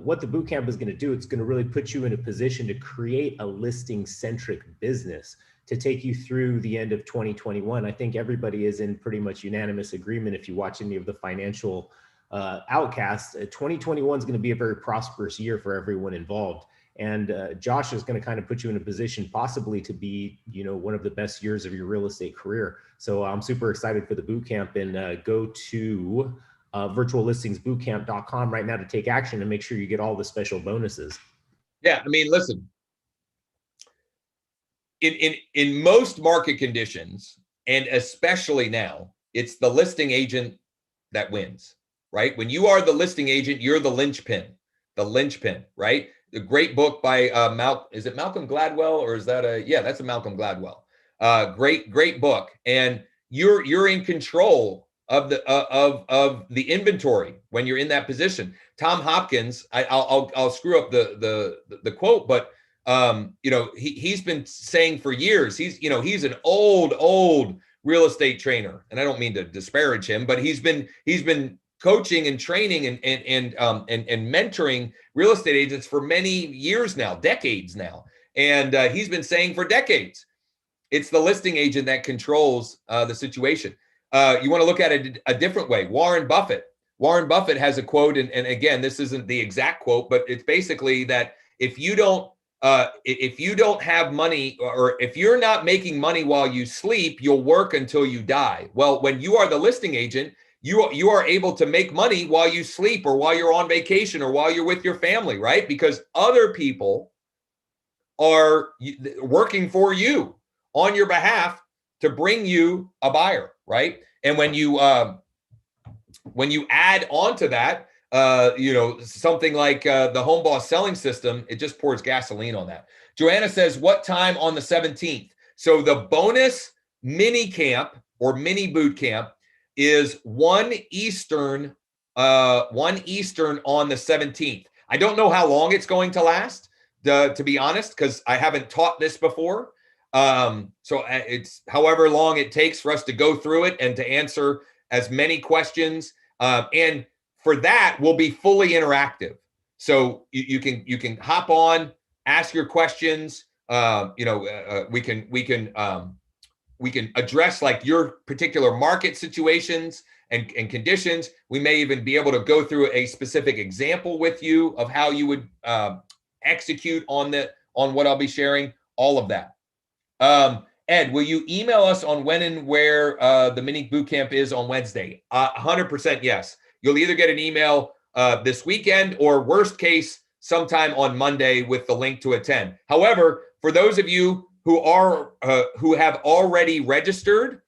what the bootcamp is going to do, it's going to really put you in a position to create a listing-centric business to take you through the end of 2021. I think everybody is in pretty much unanimous agreement. If you watch any of the financial outcasts, 2021 is going to be a very prosperous year for everyone involved. And Josh is going to kind of put you in a position possibly to be, one of the best years of your real estate career. So I'm super excited for the bootcamp, and go to virtuallistingsbootcamp.com right now to take action and make sure you get all the special bonuses. Yeah, I mean, listen, in most market conditions, and especially now, it's the listing agent that wins, right? When you are the listing agent, you're the linchpin, right? The great book by is it Malcolm Gladwell, or is that that's a Malcolm Gladwell. Great book. And you're in control of the inventory when you're in that position. Tom Hopkins, I'll screw up the quote, but he's been saying for years, he's an old real estate trainer, and I don't mean to disparage him, but he's been coaching and training and mentoring real estate agents for many years now, decades now. And he's been saying for decades, it's the listing agent that controls the situation. You want to look at it a different way. Warren Buffett has a quote, and again, this isn't the exact quote, but it's basically that if you don't have money, or if you're not making money while you sleep, you'll work until you die. Well, when you are the listing agent, you are able to make money while you sleep, or while you're on vacation, or while you're with your family, right? Because other people are working for you on your behalf to bring you a buyer, right? And when you add on to that, something like the Home Boss selling system, it just pours gasoline on that. Joanna says, what time on the 17th? So the bonus mini camp or mini boot camp is 1 Eastern on the 17th. I don't know how long it's going to last, to be honest, because I haven't taught this before. So it's however long it takes for us to go through it and to answer as many questions. And for that, we'll be fully interactive. So you can hop on, ask your questions. We can address like your particular market situations and conditions. We may even be able to go through a specific example with you of how you would execute on what I'll be sharing, all of that. Ed, will you email us on when and where the mini bootcamp is on Wednesday? 100% yes. You'll either get an email this weekend, or worst case, sometime on Monday with the link to attend. However, for those of you who have already registered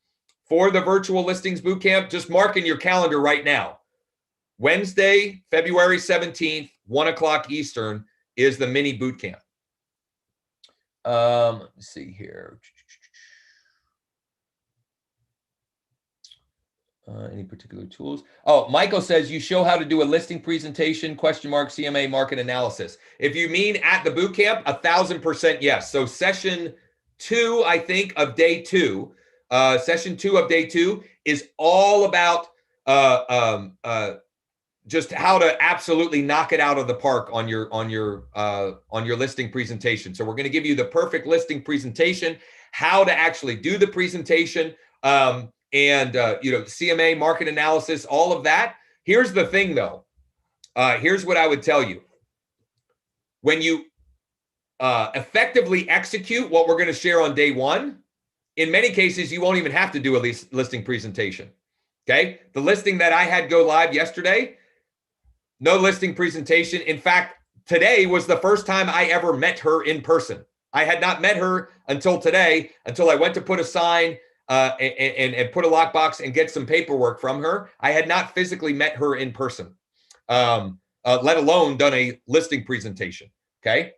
for the virtual listings bootcamp, just mark in your calendar right now. Wednesday, February 17th, 1:00 Eastern is the mini bootcamp. Let's see here. Any particular tools? Oh, Michael says you show how to do a listing presentation, ? CMA market analysis. If you mean at the bootcamp, 1,000% yes. So session 2, I think, of day 2, is all about just how to absolutely knock it out of the park on your listing presentation. So we're going to give you the perfect listing presentation, how to actually do the presentation, and CMA, market analysis, all of that. Here's the thing, though. Here's what I would tell you. When you effectively execute what we're going to share on day one, in many cases, you won't even have to do a listing presentation. Okay. The listing that I had go live yesterday, no listing presentation. In fact, today was the first time I ever met her in person. I had not met her until today, until I went to put a sign and put a lockbox and get some paperwork from her. I had not physically met her in person, let alone done a listing presentation. Okay.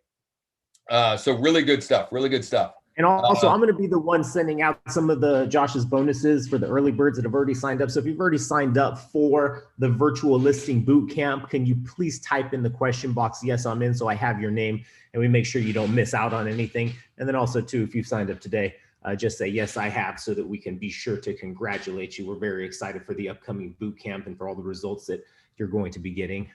So really good stuff. Really good stuff. And also, I'm going to be the one sending out some of the Josh's bonuses for the early birds that have already signed up. So if you've already signed up for the virtual listing boot camp, can you please type in the question box, yes, I'm in, so I have your name, and we make sure you don't miss out on anything. And then also, too, if you've signed up today, just say, yes, I have, so that we can be sure to congratulate you. We're very excited for the upcoming boot camp and for all the results that you're going to be getting.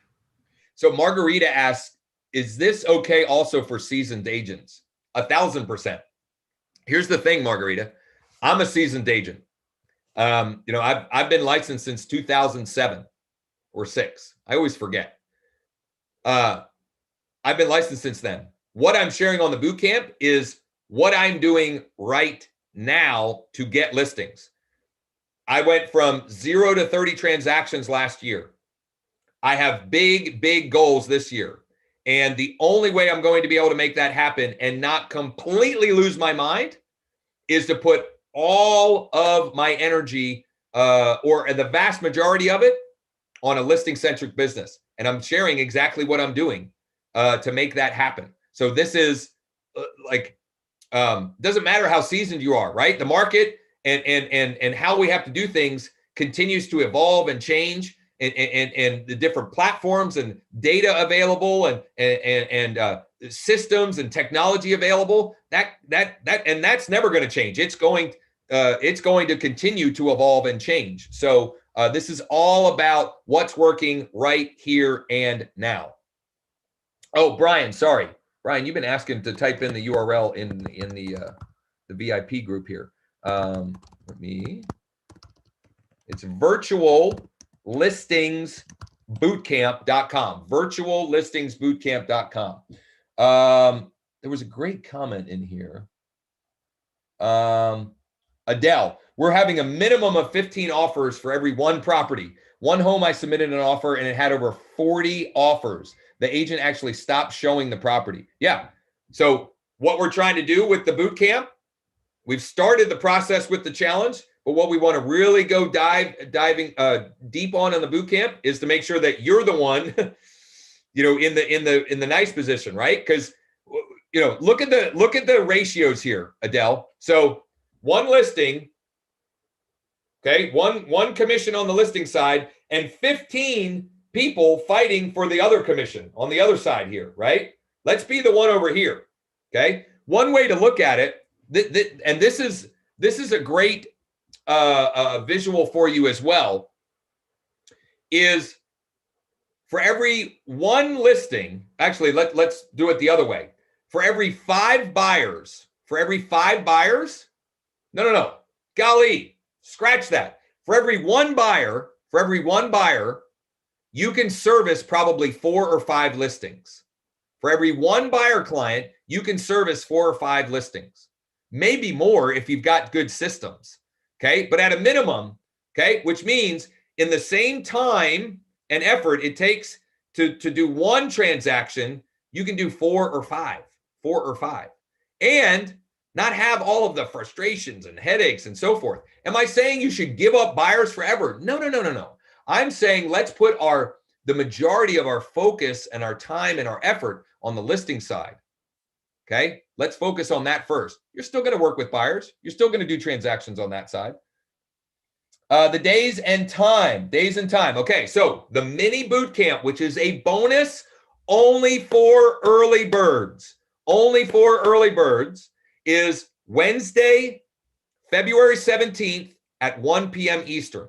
So Margarita asks, is this okay also for seasoned agents? 1,000%. Here's the thing, Margarita. I'm a seasoned agent. I've been licensed since 2007 or 6. I always forget. I've been licensed since then. What I'm sharing on the boot camp is what I'm doing right now to get listings. I went from 0 to 30 transactions last year. I have big goals this year. And the only way I'm going to be able to make that happen and not completely lose my mind is to put all of my energy or the vast majority of it on a listing-centric business. And I'm sharing exactly what I'm doing to make that happen. So this is doesn't matter how seasoned you are, right? The market and how we have to do things continues to evolve and change. And the different platforms and data available and systems and technology available, that's never going to change. It's going to continue to evolve and change. So this is all about what's working right here and now. Oh, Brian, sorry. Brian, you've been asking to type in the URL in the VIP group here. It's virtuallistingsbootcamp.com. Virtuallistingsbootcamp.com. There was a great comment in here. Adele, we're having a minimum of 15 offers for every one property. One home I submitted an offer and it had over 40 offers. The agent actually stopped showing the property. Yeah. So what we're trying to do with the boot camp, we've started the process with the challenge, but what we want to really go diving deep on in the boot camp is to make sure that you're the one, in the nice position, right? Because look at the ratios here, Adele. So one listing, okay, one commission on the listing side, and 15 people fighting for the other commission on the other side here, right? Let's be the one over here, okay? One way to look at it, and this is a great visual for you as well, is for every one listing, actually, let's do it the other way. For every 5 buyers, no, golly, scratch that. For every one buyer, you can service probably 4 or 5 listings. For every one buyer client, you can service 4 or 5 listings, maybe more if you've got good systems. Okay. But at a minimum, okay, which means in the same time and effort it takes to do one transaction, you can do 4 or 5, and not have all of the frustrations and headaches and so forth. Am I saying you should give up buyers forever? No. I'm saying let's put the majority of our focus and our time and our effort on the listing side. Okay, let's focus on that first. You're still going to work with buyers. You're still going to do transactions on that side. The days and time. Okay, so the mini boot camp, which is a bonus only for early birds, is Wednesday, February 17th at 1 p.m. Eastern.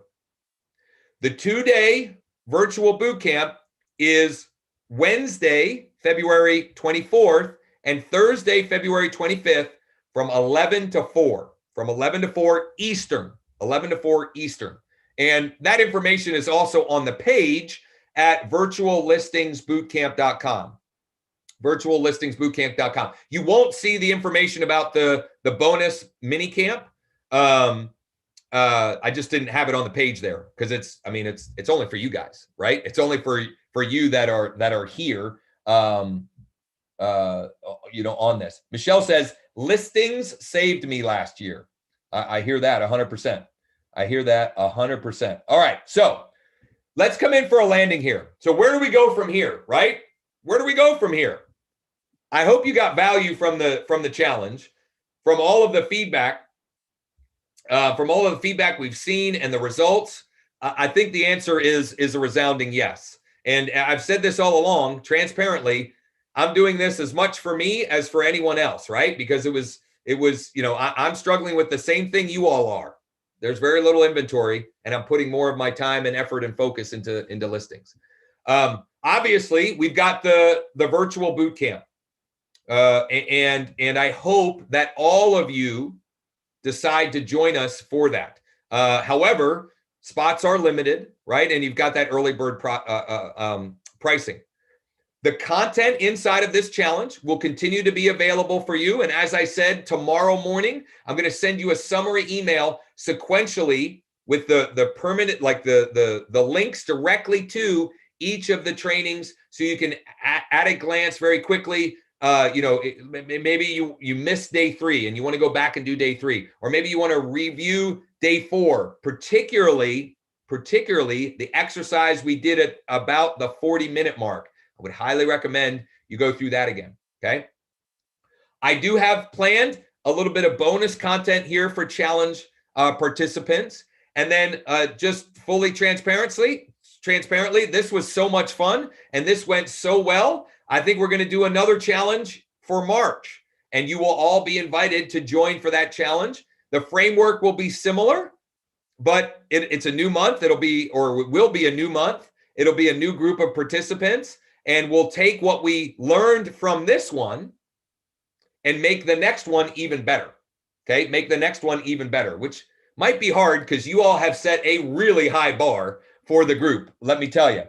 The 2-day virtual boot camp is Wednesday, February 24th, and Thursday, February 25th, from 11 to 4, from 11 to 4 Eastern, 11 to 4 Eastern. And that information is also on the page at virtuallistingsbootcamp.com. virtuallistingsbootcamp.com. You won't see the information about the bonus mini camp. I just didn't have it on the page there because it's only for you guys, right? It's only for you that are here, on this. Michelle says, listings saved me last year. I hear that 100%. I hear that 100%. All right. So let's come in for a landing here. So where do we go from here, right? Where do we go from here? I hope you got value from the challenge, from all of the feedback, we've seen and the results. I think the answer is a resounding yes. And I've said this all along, transparently, I'm doing this as much for me as for anyone else, right? Because it was, I'm struggling with the same thing you all are. There's very little inventory, and I'm putting more of my time and effort and focus into listings. Obviously, we've got the virtual boot camp. And I hope that all of you decide to join us for that. However, spots are limited, right? And you've got that early bird pricing. The content inside of this challenge will continue to be available for you. And as I said, tomorrow morning, I'm going to send you a summary email sequentially with the permanent, like the links directly to each of the trainings, so you can at a glance very quickly. Maybe you missed day 3 and you want to go back and do day 3, or maybe you want to review day 4, particularly the exercise we did at about the 40-minute mark. I would highly recommend you go through that again. Okay. I do have planned a little bit of bonus content here for challenge participants. And then just fully transparently, this was so much fun and this went so well. I think we're going to do another challenge for March, and you will all be invited to join for that challenge. The framework will be similar, but it's a new month. It will be a new month. It'll be a new group of participants, and we'll take what we learned from this one and make the next one even better. Okay, make the next one even better, which might be hard because you all have set a really high bar for the group, let me tell you.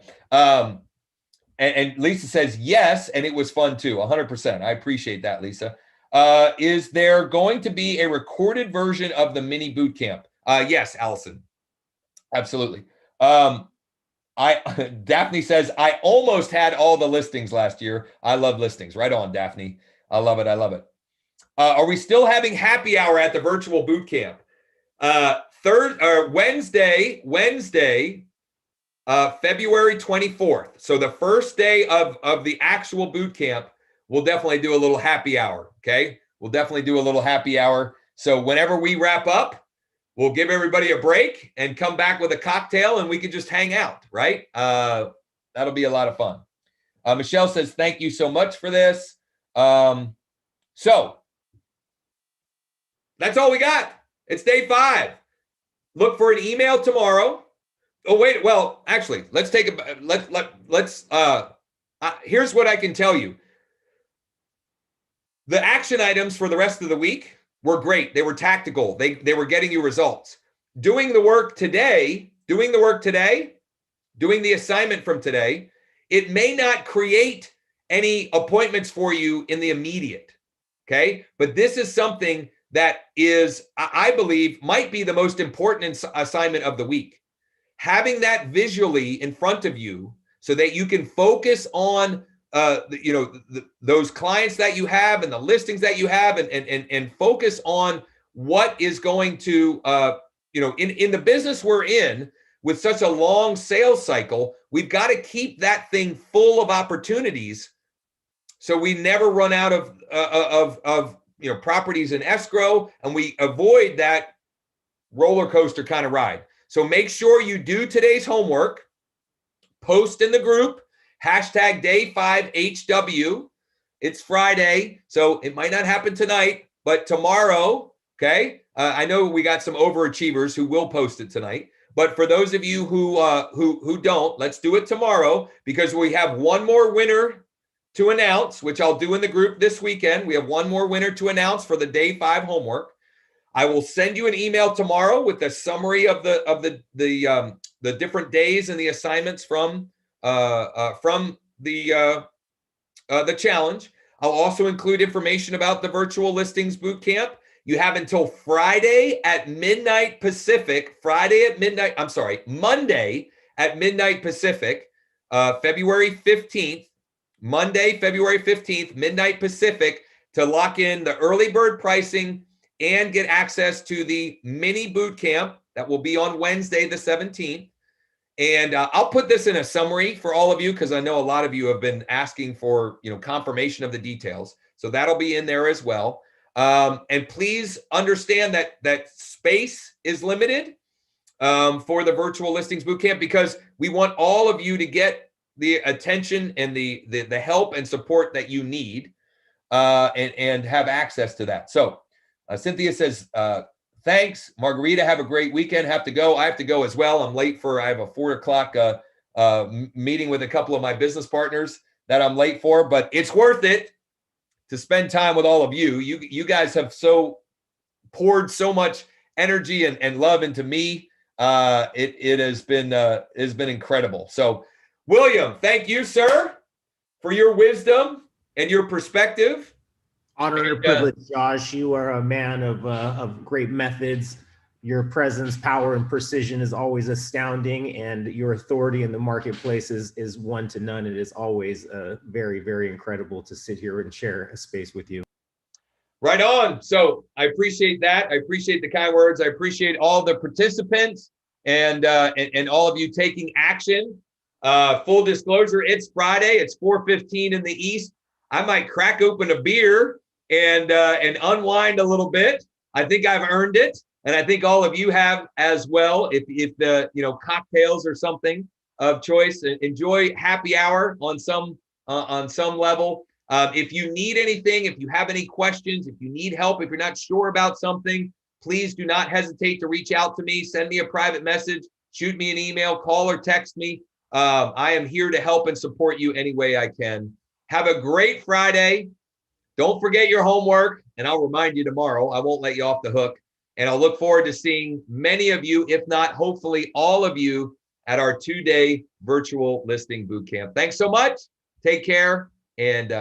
And Lisa says, yes, and it was fun too, 100%. I appreciate that, Lisa. Is there going to be a recorded version of the mini boot camp? Yes, Allison, absolutely. Daphne says, I almost had all the listings last year. I love listings. Right on, Daphne. I love it. I love it. Are we still having happy hour at the virtual boot camp? Wednesday, February 24th. So the first day of the actual boot camp, we'll definitely do a little happy hour. Okay. We'll definitely do a little happy hour. So whenever we wrap up, we'll give everybody a break and come back with a cocktail and we can just hang out. Right. That'll be a lot of fun. Michelle says, thank you so much for this. So that's all we got. It's day 5. Look for an email tomorrow. Oh, wait. Well, actually, let's take here's what I can tell you. The action items for the rest of the week were great. They were tactical. They were getting you results. Doing the assignment from today, it may not create any appointments for you in the immediate. Okay. But this is something that is, I believe, might be the most important assignment of the week. Having that visually in front of you so that you can focus on, those clients that you have and the listings that you have and focus on what is going to, in the business we're in with such a long sales cycle, we've got to keep that thing full of opportunities so we never run out of properties in escrow, and we avoid that roller coaster kind of ride. So make sure you do today's homework, post in the group, hashtag day 5 HW. It's Friday, so it might not happen tonight, but tomorrow, okay? I know we got some overachievers who will post it tonight, But for those of you who don't, let's do it tomorrow, because we have one more winner to announce, which I'll do in the group this weekend. We have one more winner to announce for the day 5 homework. I will send you an email tomorrow with a summary of the different days and the assignments from the challenge. I'll also include information about the virtual listings bootcamp. You have until Friday at midnight Pacific, Monday at midnight Pacific, February 15th, Monday, February 15th, midnight Pacific, to lock in the early bird pricing and get access to the mini boot camp that will be on Wednesday, the 17th. And I'll put this in a summary for all of you, because I know a lot of you have been asking for, confirmation of the details. So that'll be in there as well. And please understand that space is limited for the virtual listings bootcamp, because we want all of you to get the attention and the help and support that you need and have access to that. So Cynthia says, thanks. Margarita, have a great weekend. Have to go. I have to go as well. I'm late I have a 4 o'clock meeting with a couple of my business partners that I'm late for, but it's worth it to spend time with all of you. You guys have poured so much energy and love into me. It has been incredible. So William, thank you, sir, for your wisdom and your perspective. Honor and privilege, Josh. You are a man of great methods. Your presence, power, and precision is always astounding, and your authority in the marketplace is one to none. It is always very, very incredible to sit here and share a space with you. Right on. So I appreciate that. I appreciate the kind words. I appreciate all the participants and all of you taking action. Full disclosure, it's Friday. It's 4:15 in the East. I might crack open a beer and unwind a little bit. I think I've earned it, and I think all of you have as well. If the cocktails or something of choice, enjoy happy hour on some level. If you need anything, if you have any questions, if you need help, if you're not sure about something, please do not hesitate to reach out to me. Send me a private message, shoot me an email, call or text me. I am here to help and support you any way I can. Have a great Friday. Don't forget your homework, and I'll remind you tomorrow. I won't let you off the hook. And I'll look forward to seeing many of you, if not hopefully all of you, at our 2-day virtual listing bootcamp. Thanks so much. Take care, and